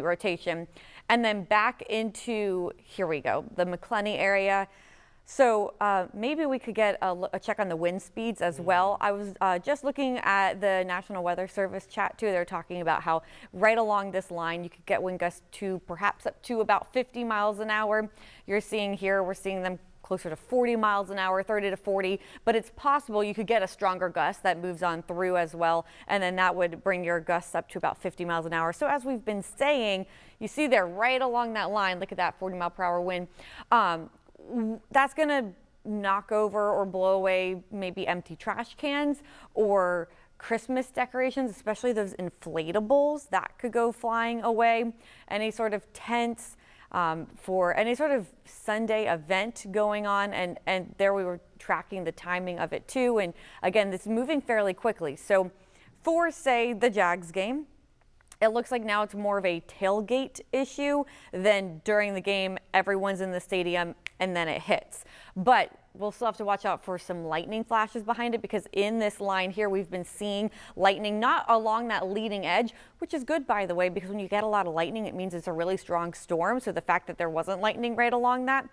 rotation. And then back into, here we go, the McClenny area. So maybe we could get a check on the wind speeds as well. I was just looking at the National Weather Service chat too. They're talking about how right along this line you could get wind gusts to perhaps up to about 50 miles an hour. You're seeing here, we're seeing them closer to 40 miles an hour, 30 to 40, but it's possible you could get a stronger gust that moves on through as well, and then that would bring your gusts up to about 50 miles an hour. So as we've been saying, you see there right along that line, look at that 40 mile per hour wind. That's going to knock over or blow away maybe empty trash cans or Christmas decorations, especially those inflatables that could go flying away. Any sort of tents, for any sort of Sunday event going on, and there we were tracking the timing of it too. And again, it's moving fairly quickly. So for, say, the Jags game. It looks like now it's more of a tailgate issue than during the game, everyone's in the stadium and then it hits. But we'll still have to watch out for some lightning flashes behind it, because in this line here, we've been seeing lightning not along that leading edge, which is good, by the way, because when you get a lot of lightning, it means it's a really strong storm. So the fact that there wasn't lightning right along that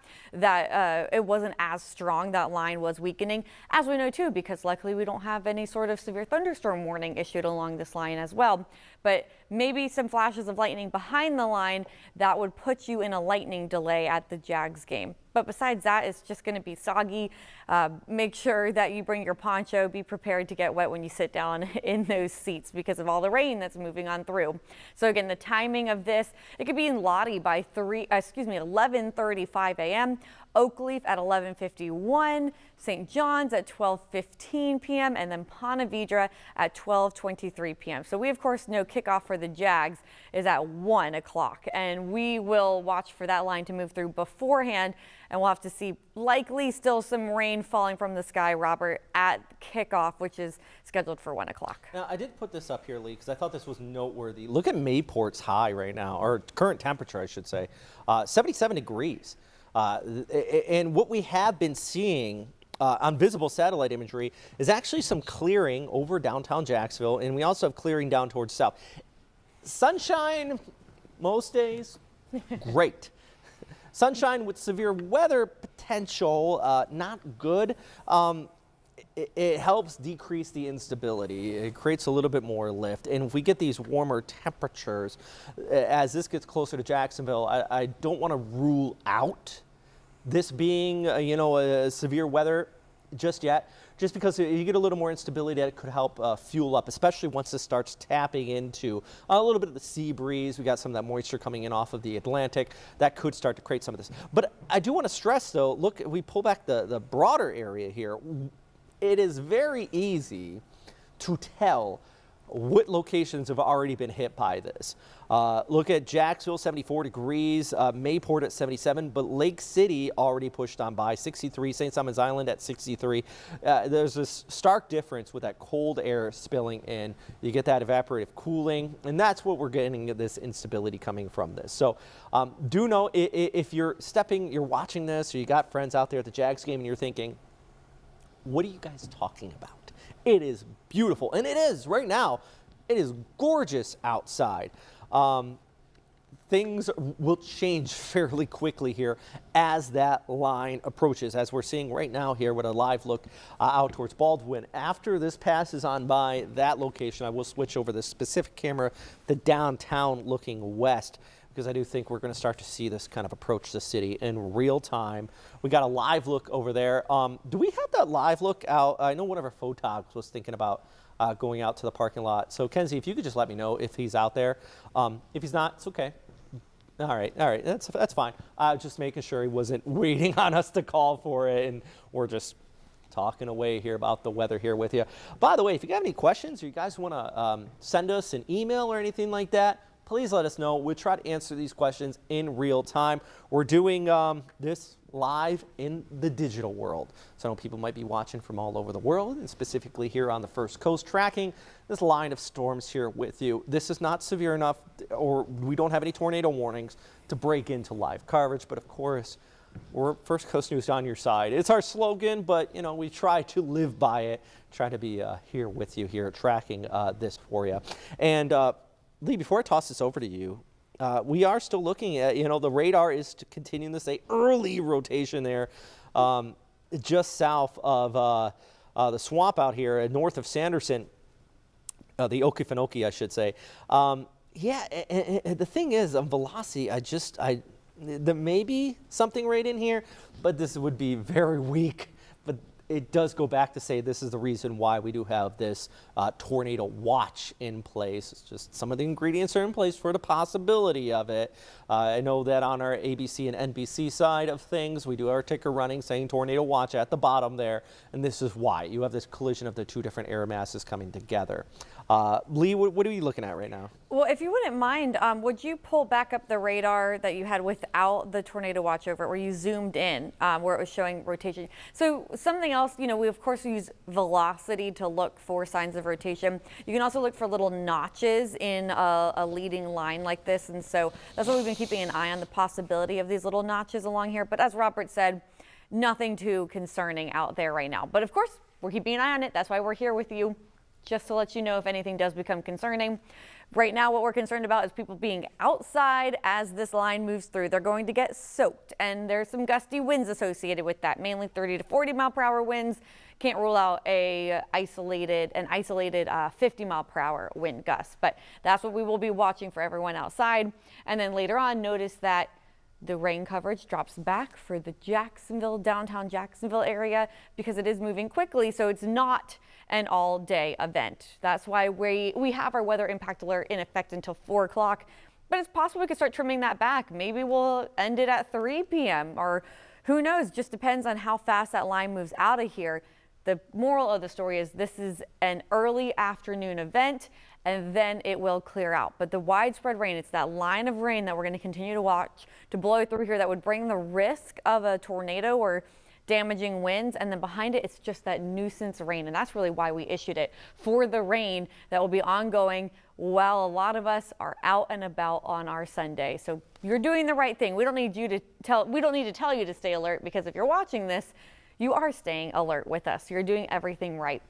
it wasn't as strong, that line was weakening, as we know too, because luckily we don't have any sort of severe thunderstorm warning issued along this line as well. But maybe some flashes of lightning behind the line that would put you in a lightning delay at the Jags game. But besides that, it's just going to be soggy. Make sure that you bring your poncho. Be prepared to get wet when you sit down in those seats because of all the rain that's moving on through. So again, the timing of this, it could be in Lottie by 11:35 a.m. Oakleaf at 11:51, St. John's at 12:15 p.m., and then Ponte Vedra at 12:23 p.m. So we, of course, know kickoff for the Jags is at 1 o'clock, and we will watch for that line to move through beforehand, and we'll have to see likely still some rain falling from the sky, Robert, at kickoff, which is scheduled for 1 o'clock. Now, I did put this up here, Lee, because I thought this was noteworthy. Look at Mayport's high right now, or current temperature, I should say, 77 degrees. And what we have been seeing on visible satellite imagery is actually some clearing over downtown Jacksonville, and we also have clearing down towards south. Sunshine most days, great. Sunshine with severe weather potential, not good. It helps decrease the instability. It creates a little bit more lift. And if we get these warmer temperatures, as this gets closer to Jacksonville, I don't want to rule out this being, a severe weather just yet, just because you get a little more instability that could help fuel up, especially once this starts tapping into a little bit of the sea breeze. We got some of that moisture coming in off of the Atlantic that could start to create some of this. But I do want to stress, though, look, we pull back the broader area here. It is very easy to tell what locations have already been hit by this. Look at Jacksonville, 74 degrees, Mayport at 77, but Lake City already pushed on by 63, St. Simon's Island at 63. There's this stark difference with that cold air spilling in. You get that evaporative cooling, and that's what we're getting this instability coming from this. So do know if you're watching this, or you got friends out there at the Jags game and you're thinking, what are you guys talking about? It is beautiful, and it is right now. It is gorgeous outside. Things will change fairly quickly here as that line approaches, as we're seeing right now here with a live look out towards Baldwin. After this passes on by that location, I will switch over this specific camera to downtown looking west, because I do think we're going to start to see this kind of approach the city in real time. We got a live look over there. Do we have that live look out? I know one of our photogs was thinking about going out to the parking lot. So Kenzie, if you could just let me know if he's out there. If he's not, it's okay. All right, that's fine. Just making sure he wasn't waiting on us to call for it, and we're just talking away here about the weather here with you. By the way, if you have any questions or you guys want to send us an email or anything like that, please let us know. We'll try to answer these questions in real time. We're doing this live in the digital world. So I know people might be watching from all over the world, and specifically here on the First Coast, tracking this line of storms here with you. This is not severe enough, or we don't have any tornado warnings to break into live coverage, but of course, we're First Coast News on your side. It's our slogan, but we try to live by it, try to be here with you here, tracking this for you. And Lee, before I toss this over to you, we are still looking at, the radar is continuing to say early rotation there, just south of the swamp out here, north of Sanderson, the Okefenokee, I should say. And the thing is, on velocity, there may be something right in here, but this would be very weak. But it does go back to say this is the reason why we do have this tornado watch in place. It's just some of the ingredients are in place for the possibility of it. I know that on our ABC and NBC side of things, we do our ticker running saying tornado watch at the bottom there, and this is why. You have this collision of the two different air masses coming together. Lee, what are you looking at right now? Well, if you wouldn't mind, would you pull back up the radar that you had without the tornado watch over it, where you zoomed in, where it was showing rotation? So something else, we of course use velocity to look for signs of rotation. You can also look for little notches in a leading line like this. And so that's why we've been keeping an eye on the possibility of these little notches along here. But as Robert said, nothing too concerning out there right now. But of course, we're keeping an eye on it. That's why we're here with you, just to let you know if anything does become concerning. Right now, what we're concerned about is people being outside as this line moves through. They're going to get soaked, and there's some gusty winds associated with that, mainly 30 to 40 mile per hour winds. Can't rule out an isolated 50 mile per hour wind gust, but that's what we will be watching for everyone outside. And then later on, notice that the rain coverage drops back for the downtown Jacksonville area, because it is moving quickly, so it's not an all-day event. That's why we have our weather impact alert in effect until 4 o'clock, but it's possible we could start trimming that back. Maybe we'll end it at 3 p.m. or who knows, just depends on how fast that line moves out of here. The moral of the story is this is an early afternoon event, and then it will clear out. But the widespread rain, it's that line of rain that we're going to continue to watch to blow through here that would bring the risk of a tornado or damaging winds. And then behind it, it's just that nuisance rain. And that's really why we issued it, for the rain that will be ongoing while a lot of us are out and about on our Sunday. So you're doing the right thing. We don't need to tell you to stay alert, because if you're watching this, you are staying alert with us. You're doing everything right.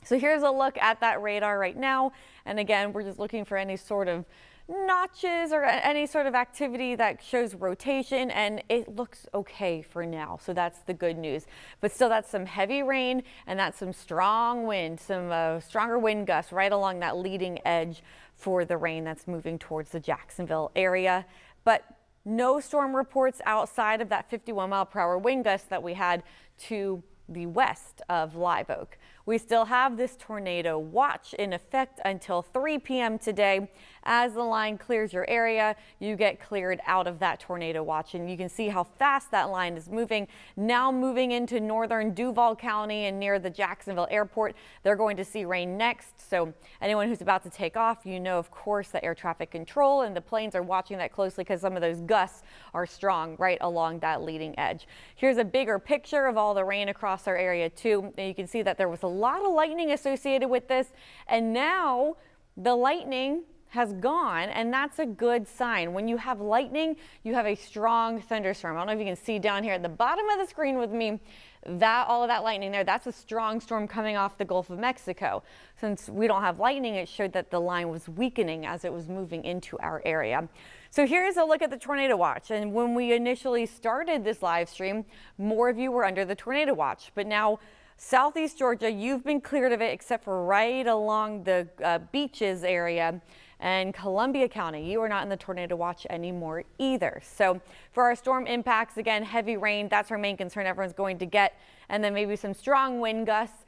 So here's a look at that radar right now. And again, we're just looking for any sort of notches or any sort of activity that shows rotation, and it looks okay for now. So that's the good news. But still, that's some heavy rain, and that's some strong wind, some stronger wind gusts right along that leading edge for the rain that's moving towards the Jacksonville area. But no storm reports outside of that 51 mile per hour wind gust that we had to the west of Live Oak. We still have this tornado watch in effect until 3 p.m. today. As the line clears your area, you get cleared out of that tornado watch, and you can see how fast that line is moving. Now moving into northern Duval County and near the Jacksonville airport, they're going to see rain next. So anyone who's about to take off, of course, that air traffic control and the planes are watching that closely, because some of those gusts are strong right along that leading edge. Here's a bigger picture of all the rain across our area too. And you can see that there was a lot of lightning associated with this, and now the lightning has gone, and that's a good sign. When you have lightning, you have a strong thunderstorm. I don't know if you can see down here at the bottom of the screen with me, that all of that lightning there, that's a strong storm coming off the Gulf of Mexico. Since we don't have lightning, it showed that the line was weakening as it was moving into our area. So here's a look at the tornado watch. And when we initially started this live stream, more of you were under the tornado watch, but now Southeast Georgia, you've been cleared of it except for right along the beaches area. And Columbia County, you are not in the tornado watch anymore either. So for our storm impacts, again, heavy rain, that's our main concern everyone's going to get. And then maybe some strong wind gusts,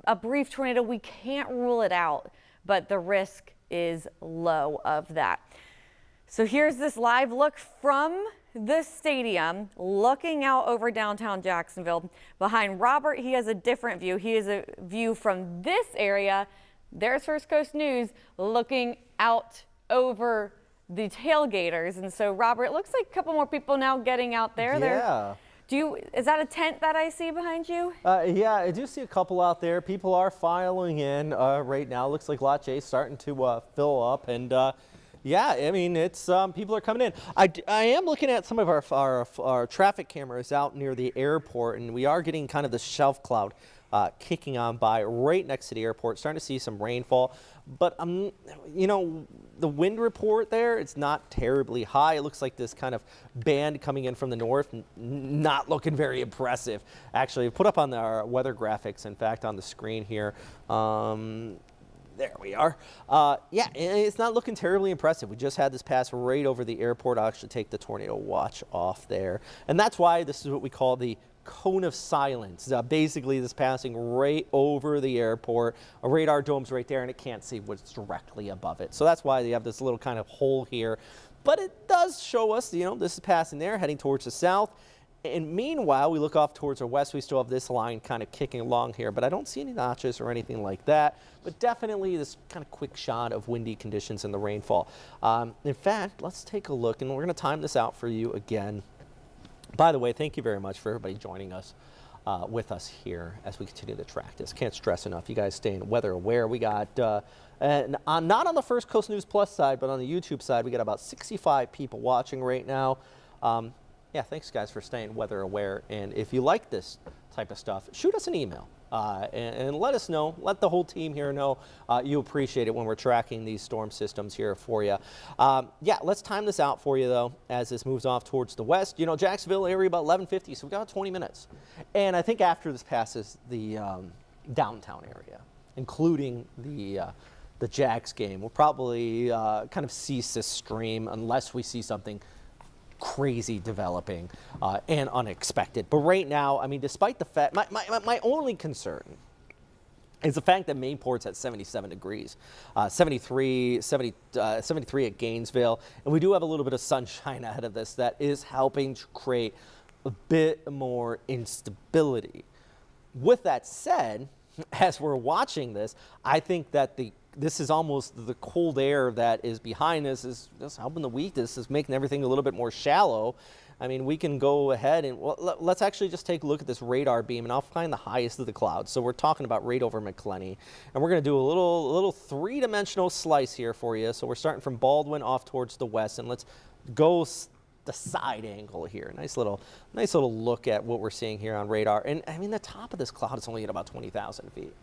a brief tornado, we can't rule it out, but the risk is low of that. So here's this live look from the stadium, looking out over downtown Jacksonville. Behind Robert, he has a different view. He has a view from this area. There's First Coast News looking out over the tailgaters. And so, Robert, it looks like a couple more people now getting out there. Yeah. Is that a tent that I see behind you? Yeah, I do see a couple out there. People are filing in right now. Looks like Lot J starting to fill up, and yeah, I mean, it's people are coming in. I am looking at some of our traffic cameras out near the airport, and we are getting kind of the shelf cloud kicking on by right next to the airport. Starting to see some rainfall, but the wind report there, it's not terribly high. It looks like this kind of band coming in from the north, not looking very impressive. Actually, put up on our weather graphics, in fact, on the screen here. There we are. Yeah, it's not looking terribly impressive. We just had this pass right over the airport. I'll actually take the tornado watch off there. And that's why this is what we call the cone of silence. Basically, this passing right over the airport. A radar dome's right there, and it can't see what's directly above it. So that's why they have this little kind of hole here. But it does show us, this is passing there, heading towards the south. And meanwhile, we look off towards our west. We still have this line kind of kicking along here, but I don't see any notches or anything like that. But definitely this kind of quick shot of windy conditions and the rainfall. In fact, let's take a look, and we're going to time this out for you again. By the way, thank you very much for everybody joining us with us here as we continue to track this. Can't stress enough. You guys staying weather aware. We got, not on the First Coast News Plus side, but on the YouTube side, we got about 65 people watching right now. Yeah, thanks guys for staying weather aware. And if you like this type of stuff, shoot us an email and let us know. Let the whole team here know you appreciate it when we're tracking these storm systems here for you. Yeah, let's time this out for you though as this moves off towards the west. You know, Jacksonville area about 11:50, so we've got 20 minutes. And I think after this passes the downtown area, including the Jags game, we'll probably kind of cease this stream unless we see something crazy developing and unexpected. But right now, I mean, despite the fact, my only concern is the fact that Mainport's at 77 degrees, 73 at Gainesville, and we do have a little bit of sunshine ahead of this that is helping to create a bit more instability. With that said, as we're watching this, I think that this is almost the cold air that is behind us is just helping the weakness, is making everything a little bit more shallow. I mean, we can go ahead and let's actually just take a look at this radar beam, and I'll find the highest of the clouds. So we're talking about right over McClenny, and we're going to do a little three-dimensional slice here for you. So we're starting from Baldwin off towards the west, and let's go the side angle here. Nice little look at what we're seeing here on radar. And I mean, the top of this cloud is only at about 20,000 feet.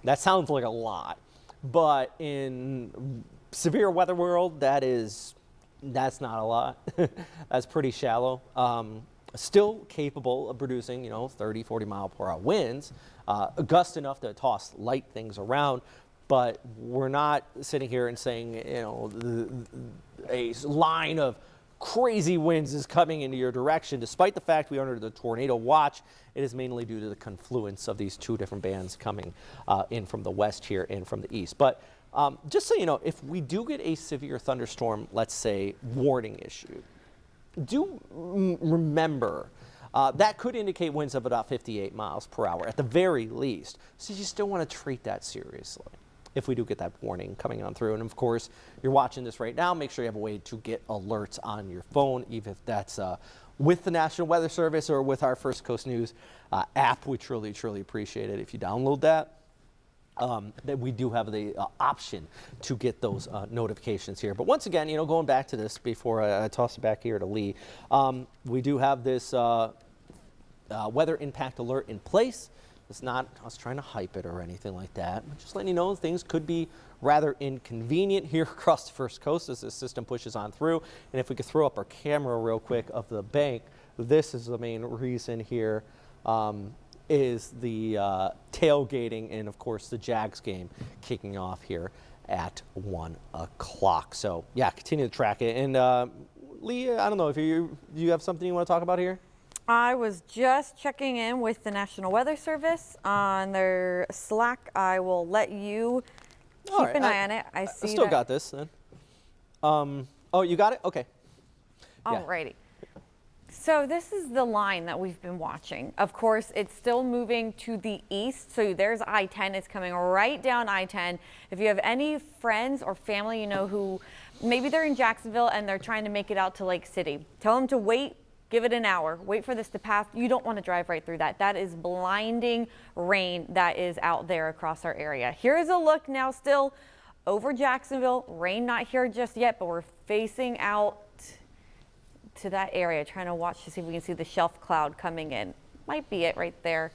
That sounds like a lot, but in severe weather world, that's not a lot. That's pretty shallow. Still capable of producing, 30, 40 mile per hour winds, a gust enough to toss light things around. But we're not sitting here and saying, a line of crazy winds is coming into your direction. Despite the fact we are under the tornado watch, it is mainly due to the confluence of these two different bands coming in from the west here and from the east. But just so you know, if we do get a severe thunderstorm, let's say warning issue, do remember that could indicate winds of about 58 miles per hour at the very least. So you still want to treat that seriously if we do get that warning coming on through. And of course, you're watching this right now, make sure you have a way to get alerts on your phone, even if that's with the National Weather Service or with our First Coast News app. We truly, truly appreciate it if you download that. That we do have the option to get those notifications here. But once again, going back to this before I toss it back here to Lee, we do have this weather impact alert in place. It's not us trying to hype it or anything like that. I'm just letting you know things could be rather inconvenient here across the First Coast as this system pushes on through. And if we could throw up our camera real quick of the bank, this is the main reason here. Is the tailgating and, of course, the Jags game kicking off here at 1 o'clock. So, yeah, continue to track it. And, Lee, I don't know, if do you have something you want to talk about here? I was just checking in with the National Weather Service on their Slack. I will let you keep an eye on it. I still got this then. Oh, you got it? Okay. Alrighty. Yeah. So this is the line that we've been watching. Of course, it's still moving to the east. So there's I-10. It's coming right down I-10. If you have any friends or family, who maybe they're in Jacksonville and they're trying to make it out to Lake City, tell them to wait. Give it an hour. Wait for this to pass. You don't want to drive right through that. That is blinding rain that is out there across our area. Here's a look now still over Jacksonville. Rain not here just yet, but we're facing out to that area, trying to watch to see if we can see the shelf cloud coming in. Might be it right there.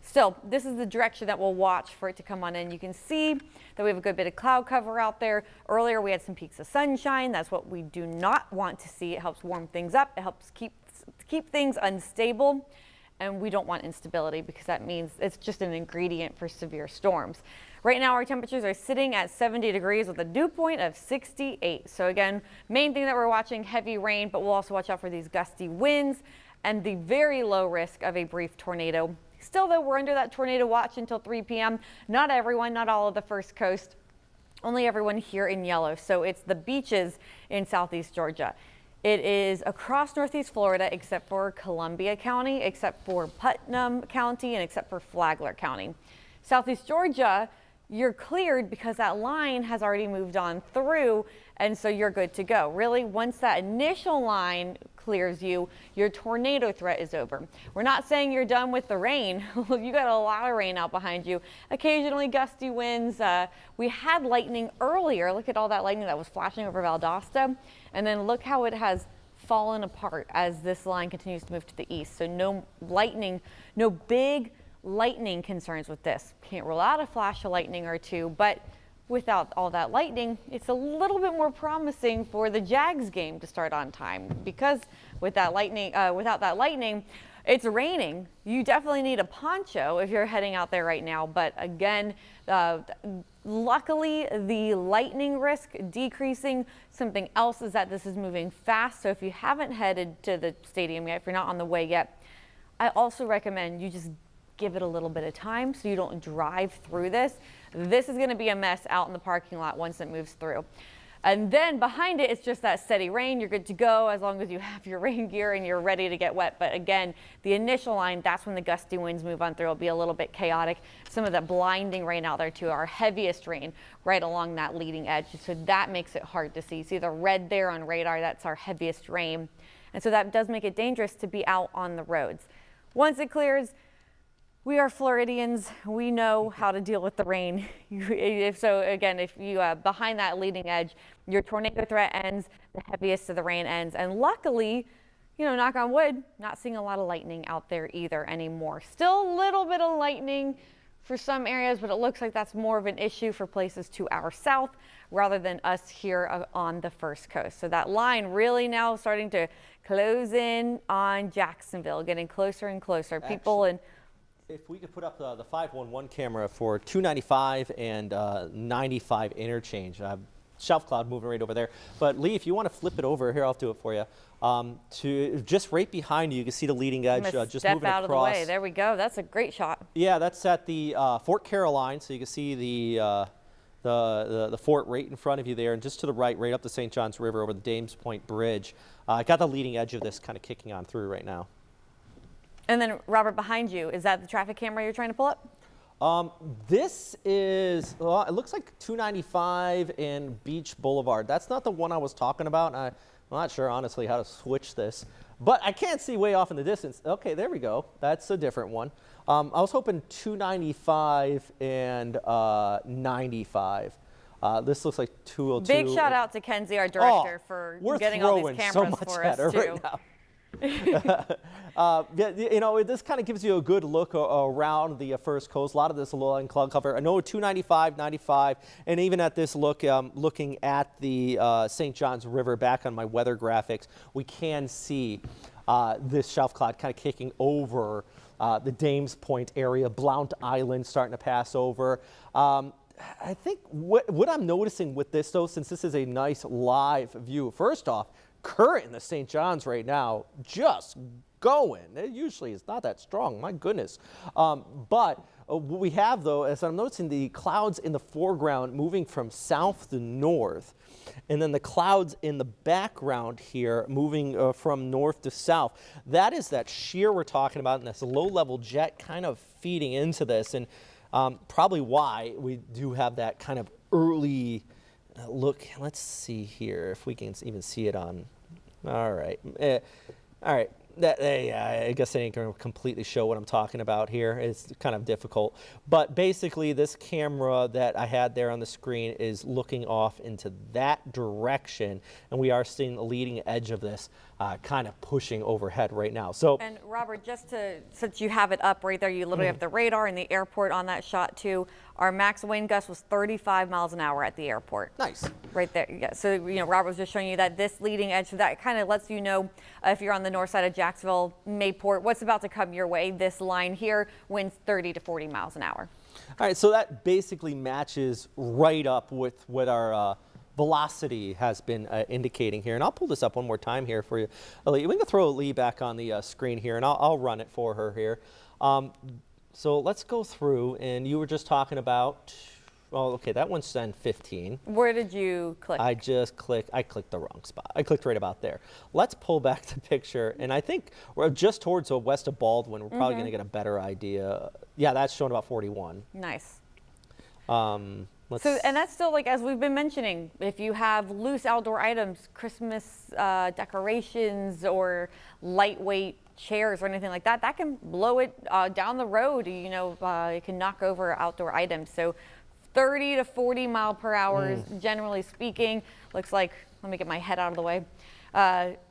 Still, this is the direction that we'll watch for it to come on in. You can see that we have a good bit of cloud cover out there. Earlier, we had some peaks of sunshine. That's what we do not want to see. It helps warm things up. It helps keep things unstable, and we don't want instability because that means it's just an ingredient for severe storms. Right now, our temperatures are sitting at 70 degrees with a dew point of 68. So again, main thing that we're watching, heavy rain, but we'll also watch out for these gusty winds and the very low risk of a brief tornado. Still, though, we're under that tornado watch until 3 p.m. Not everyone, not all of the First Coast, only everyone here in yellow. So it's the beaches in southeast Georgia. It is across Northeast Florida except for Columbia County, except for Putnam County, and except for Flagler County. Southeast Georgia, you're cleared because that line has already moved on through, and so you're good to go. Really, once that initial line clears you, your tornado threat is over. We're not saying you're done with the rain. You got a lot of rain out behind you. Occasionally gusty winds. We had lightning earlier. Look at all that lightning that was flashing over Valdosta. And then look how it has fallen apart as this line continues to move to the east. So no lightning, no big lightning concerns with this. Can't rule out a flash of lightning or two, but without all that lightning, it's a little bit more promising for the Jags game to start on time, because with that lightning, without that lightning, it's raining. You definitely need a poncho if you're heading out there right now. But again, luckily the lightning risk decreasing. Something else is that this is moving fast. So if you haven't headed to the stadium yet, if you're not on the way yet, I also recommend you just give it a little bit of time so you don't drive through this. This is going to be a mess out in the parking lot once it moves through. And then behind it, it's just that steady rain. You're good to go as long as you have your rain gear and you're ready to get wet. But again, the initial line, that's when the gusty winds move on through. It'll be a little bit chaotic. Some of the blinding rain out there too, our heaviest rain right along that leading edge. So that makes it hard to see. See the red there on radar, that's our heaviest rain. And so that does make it dangerous to be out on the roads. Once it clears, we are Floridians. We know how to deal with the rain. If you behind that leading edge, your tornado threat ends, the heaviest of the rain ends. And luckily, knock on wood, not seeing a lot of lightning out there either anymore. Still a little bit of lightning for some areas, but it looks like that's more of an issue for places to our south rather than us here on the First Coast. So that line really now starting to close in on Jacksonville, getting closer and closer. If we could put up the 511 camera for 295 and 95 interchange. Shelf cloud moving right over there. But Lee, if you want to flip it over, here, I'll do it for you. To just right behind you, you can see the leading edge just moving step out across. of the way. There we go. That's a great shot. Yeah, that's at the Fort Caroline, so you can see the fort right in front of you there, and just to the right up the St. Johns River over the Dames Point Bridge. Got the leading edge of this kind of kicking on through right now. And then, Robert, behind you, is that the traffic camera you're trying to pull up? This is, it looks like 295 and Beach Boulevard. That's not the one I was talking about. I'm not sure, honestly, how to switch this. But I can't see way off in the distance. Okay, there we go. That's a different one. I was hoping 295 and 95. This looks like 202. Big shout out to Kenzie, our director, for getting all these cameras for us, too. Right now. This kind of gives you a good look around the First Coast. A lot of this along cloud cover. I know 295, 95, and even at this look, looking at the St. Johns River back on my weather graphics, we can see this shelf cloud kind of kicking over the Dames Point area. Blount Island starting to pass over. I think what I'm noticing with this, though, since this is a nice live view, first off, current in the St. John's right now, just going. It usually is not that strong, my goodness. But what we have, though, is I'm noticing the clouds in the foreground moving from south to north, and then the clouds in the background here moving from north to south. That is that shear we're talking about, and this low-level jet kind of feeding into this, and probably why we do have that kind of early look. Let's see here if we can even see it on. All right. All right. I guess I ain't going to completely show what I'm talking about here. It's kind of difficult. But basically, this camera that I had there on the screen is looking off into that direction. And we are seeing the leading edge of this kind of pushing overhead right now. So, and Robert, since you have it up right there, you literally have the radar and the airport on that shot too. Our max wind gust was 35 miles an hour at the airport. Nice. Right there. Yeah. So, Robert was just showing you that this leading edge, so that kind of lets you know if you're on the north side of Jacksonville, Mayport, what's about to come your way. This line here, winds 30 to 40 miles an hour. All right. So that basically matches right up with what our velocity has been indicating here. And I'll pull this up one more time here for you. We can throw Lee back on the screen here, and I'll run it for her here. So let's go through, and you were just talking about well, okay, that one said 15. Where did you click? I clicked the wrong spot. I clicked right about there. Let's pull back the picture, and I think we're just towards the west of Baldwin. We're probably going to get a better idea. Yeah, that's showing about 41. Nice. And that's still, like, as we've been mentioning, if you have loose outdoor items, Christmas decorations or lightweight chairs or anything like that, that can blow it down the road. You know, it can knock over outdoor items. So 30 to 40 mile per hour, generally speaking. Looks like, let me get my head out of the way.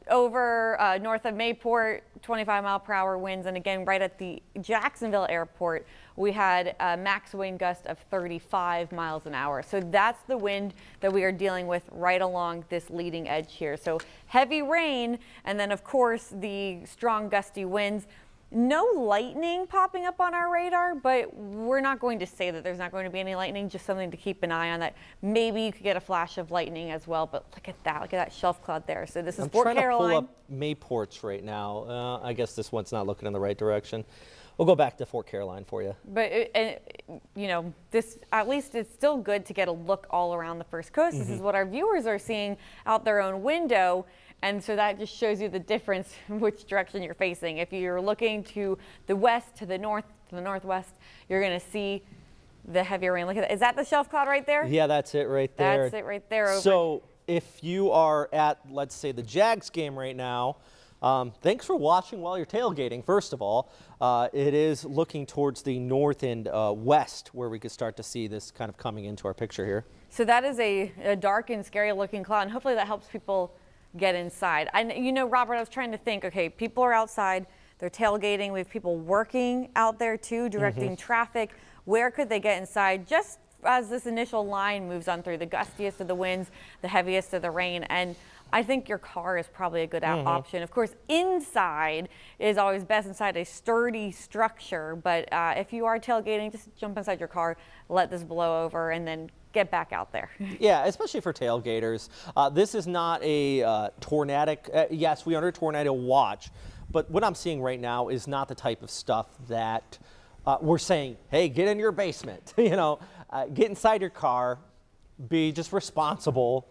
Over north of Mayport, 25 mile per hour winds. And again, right at the Jacksonville airport, we had a max wind gust of 35 miles an hour. So that's the wind that we are dealing with right along this leading edge here. So heavy rain, and then of course the strong gusty winds. No lightning popping up on our radar, but we're not going to say that there's not going to be any lightning, just something to keep an eye on, that maybe you could get a flash of lightning as well. But look at that shelf cloud there. So this is Fort Caroline. I'm trying to pull up Mayports right now. I guess this one's not looking in the right direction. We'll go back to Fort Caroline for you. But, you know, this, at least it's still good to get a look all around the First Coast. This is what our viewers are seeing out their own window. And so that just shows you the difference in which direction you're facing. If you're looking to the west, to the north, to the northwest, you're going to see the heavier rain. Look at that. Is that the shelf cloud right there? Yeah, that's it right there. That's it right there. Over. So if you are at, let's say, the Jags game right now, thanks for watching while you're tailgating, first of all. It is looking towards the north and west where we could start to see this kind of coming into our picture here. So that is a dark and scary looking cloud, and hopefully that helps people get inside. And you know, Robert, I was trying to think, okay, people are outside, they're tailgating, we have people working out there too, directing traffic. Where could they get inside? Just as this initial line moves on through, the gustiest of the winds, the heaviest of the rain. And I think your car is probably a good option. Of course, inside is always best, inside a sturdy structure. But if you are tailgating, just jump inside your car, let this blow over, and then get back out there. Yeah, especially for tailgaters. This is not a tornadic. Yes, we are under tornado watch, but what I'm seeing right now is not the type of stuff that we're saying, hey, get in your basement. You know, get inside your car, be just responsible,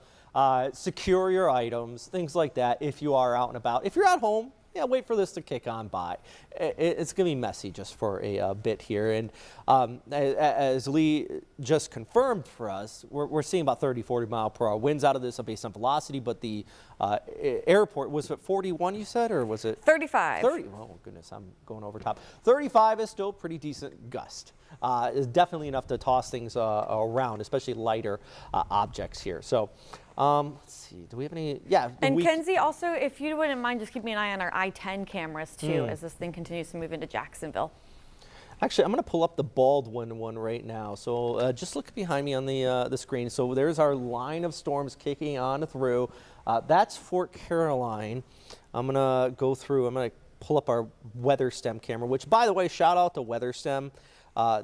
secure your items, things like that if you are out and about. If you're at home, yeah, wait for this to kick on by. It's going to be messy just for a bit here. And as Lee just confirmed for us, we're seeing about 30, 40 mile per hour winds out of this based on velocity. But the airport, was it 41 you said, or was it? 35. 30. Oh, goodness, I'm going over top. 35 is still pretty decent gust. Is definitely enough to toss things around, especially lighter objects here. So let's see, do we have any? Yeah. And Kenzie, also, if you wouldn't mind, just keeping an eye on our I-10 cameras too, as this thing continues to move into Jacksonville. Actually, I'm going to pull up the Baldwin one right now. So just look behind me on the screen. So there's our line of storms kicking on through. That's Fort Caroline. I'm going to go through. I'm going to pull up our weather stem camera, which, by the way, shout out to Weather Stem.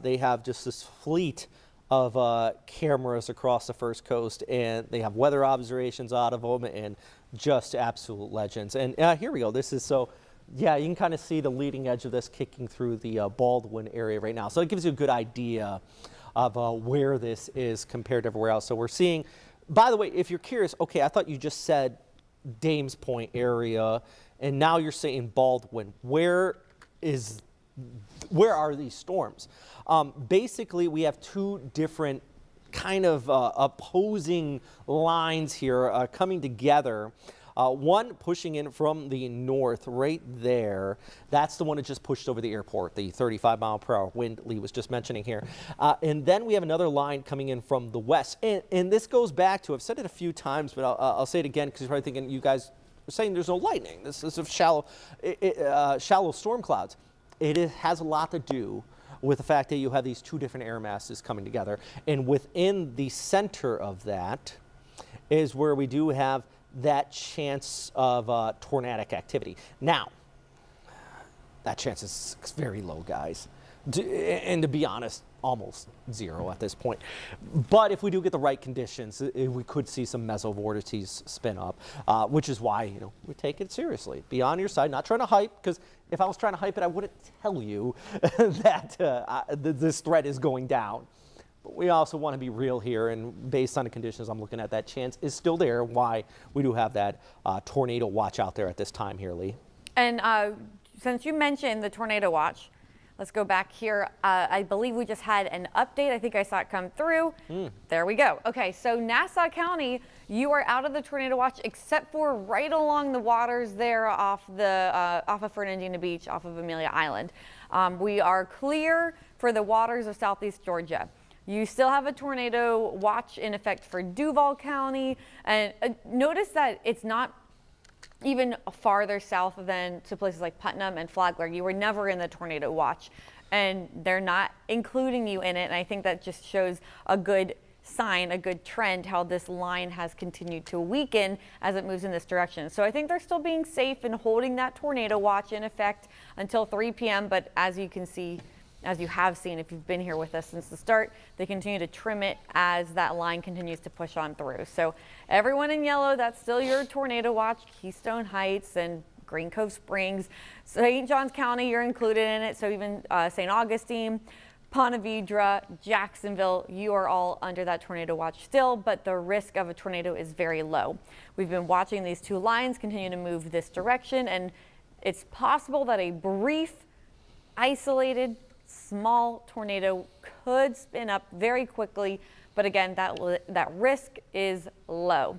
They have just this fleet of cameras across the First Coast, and they have weather observations out of them, and just absolute legends. And here we go. This is so. Yeah, you can kind of see the leading edge of this kicking through the Baldwin area right now. So it gives you a good idea of where this is compared to everywhere else. So we're seeing, by the way, if you're curious, okay, I thought you just said Dames Point area, and now you're saying Baldwin. Where are these storms? Basically, we have two different kind of opposing lines here coming together. One pushing in from the north right there. That's the one that just pushed over the airport, the 35 mile per hour wind Lee was just mentioning here. And then we have another line coming in from the west. And this goes back to, I've said it a few times, but I'll say it again because you're probably thinking you guys are saying there's no lightning. This is shallow storm clouds. It has a lot to do with the fact that you have these two different air masses coming together. And within the center of that is where we do have that chance of tornadic activity. Now, that chance is very low, guys. And to be honest, almost zero at this point. But if we do get the right conditions, we could see some mesovortices spin up, which is why we take it seriously. Be on your side, not trying to hype, because if I was trying to hype it, I wouldn't tell you that this threat is going down. But we also want to be real here, and based on the conditions I'm looking at, that chance is still there. Why we do have that tornado watch out there at this time here, Lee. And since you mentioned the tornado watch, let's go back here. I believe we just had an update. I think I saw it come through. There we go. Okay, so Nassau County, you are out of the tornado watch except for right along the waters there off of Fernandina Beach, off of Amelia Island. We are clear for the waters of southeast Georgia. You still have a tornado watch in effect for Duval County. And notice that it's not even farther south than to places like Putnam and Flagler. You were never in the tornado watch, and they're not including you in it. And I think that just shows a good sign, a good trend, how this line has continued to weaken as it moves in this direction. So I think they're still being safe and holding that tornado watch in effect until 3 p.m. But as you can see, as you have seen, if you've been here with us since the start, they continue to trim it as that line continues to push on through. So everyone in yellow, that's still your tornado watch. Keystone Heights and Green Cove Springs. St. Johns County, you're included in it. So even St. Augustine, Ponte Vedra, Jacksonville, you are all under that tornado watch still, but the risk of a tornado is very low. We've been watching these two lines continue to move this direction, and it's possible that a brief, isolated, small tornado could spin up very quickly, but again, that risk is low.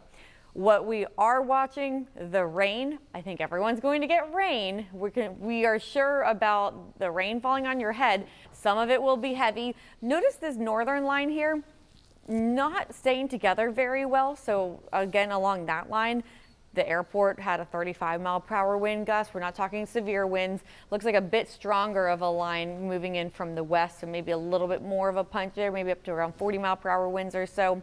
What we are watching, the rain. I think everyone's going to get rain. We are sure about the rain falling on your head. Some of it will be heavy. Notice this northern line here, not staying together very well. So again, along that line, the airport had a 35-mile-per-hour wind gust. We're not talking severe winds. Looks like a bit stronger of a line moving in from the west, so maybe a little bit more of a punch there, maybe up to around 40-mile-per-hour winds or so.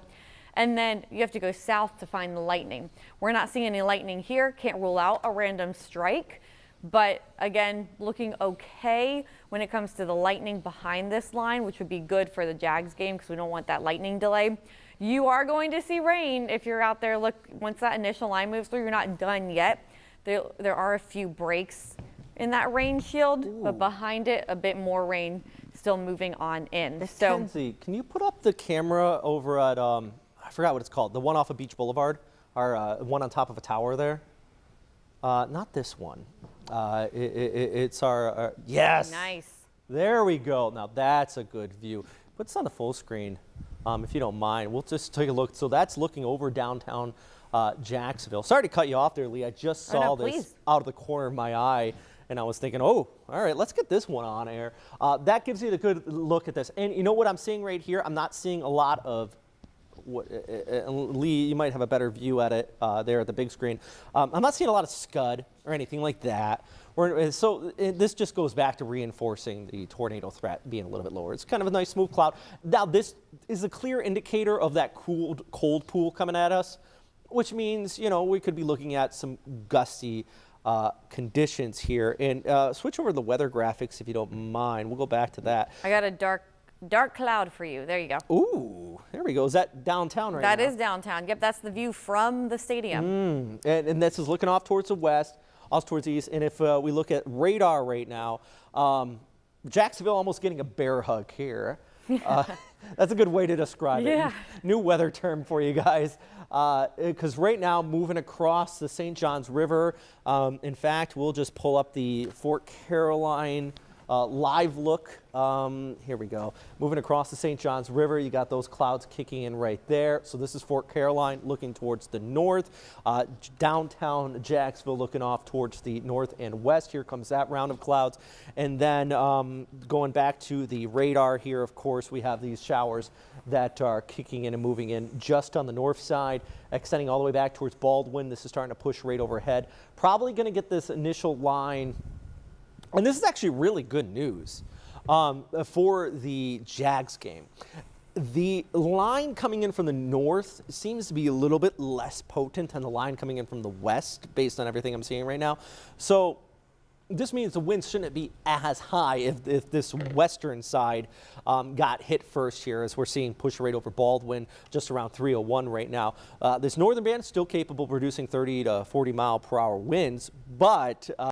And then you have to go south to find the lightning. We're not seeing any lightning here. Can't rule out a random strike. But again, looking okay when it comes to the lightning behind this line, which would be good for the Jags game because we don't want that lightning delay. You are going to see rain if you're out there. Look, once that initial line moves through, you're not done yet. There are a few breaks in that rain shield, but behind it, a bit more rain still moving on in. So, Kenzie, can you put up the camera over at, I forgot what it's called, the one off of Beach Boulevard, or one on top of a tower there? Not this one. It's our, yes. Nice. There we go. Now that's a good view. Put this on the full screen. If you don't mind, we'll just take a look. So that's looking over downtown Jacksonville. Sorry to cut you off there, Lee. I just saw this out of the corner of my eye, and I was thinking, oh, all right, let's get this one on air. That gives you a good look at this. And you know what I'm seeing right here? I'm not seeing a lot of Lee, you might have a better view at it there at the big screen. I'm not seeing a lot of scud or anything like that. So this just goes back to reinforcing the tornado threat being a little bit lower. It's kind of a nice smooth cloud. Now this is a clear indicator of that cold pool coming at us, which means, you know, we could be looking at some gusty conditions here. And switch over to the weather graphics if you don't mind. We'll go back to that. I got a dark cloud for you. There you go. Ooh, there we go. Is that downtown right now? That is downtown. Yep, that's the view from the stadium. And this is looking off towards the west, off towards the east. And if we look at radar right now, Jacksonville almost getting a bear hug here. That's a good way to describe it. New weather term for you guys. Because right now, moving across the St. Johns River, in fact, we'll just pull up the Fort Caroline live look. Here we go. Moving across the St. Johns River, you got those clouds kicking in right there. So this is Fort Caroline looking towards the north. Downtown Jacksonville looking off towards the north and west. Here comes that round of clouds. And then going back to the radar here, of course, we have these showers that are kicking in and moving in just on the north side, extending all the way back towards Baldwin. This is starting to push right overhead. Probably going to get this initial line. And this is actually really good news for the Jags game. The line coming in from the north seems to be a little bit less potent than the line coming in from the west, based on everything I'm seeing right now. So this means the winds shouldn't be as high if this western side got hit first here, as we're seeing push right over Baldwin, just around 301 right now. This northern band is still capable of producing 30 to 40 mile per hour winds, but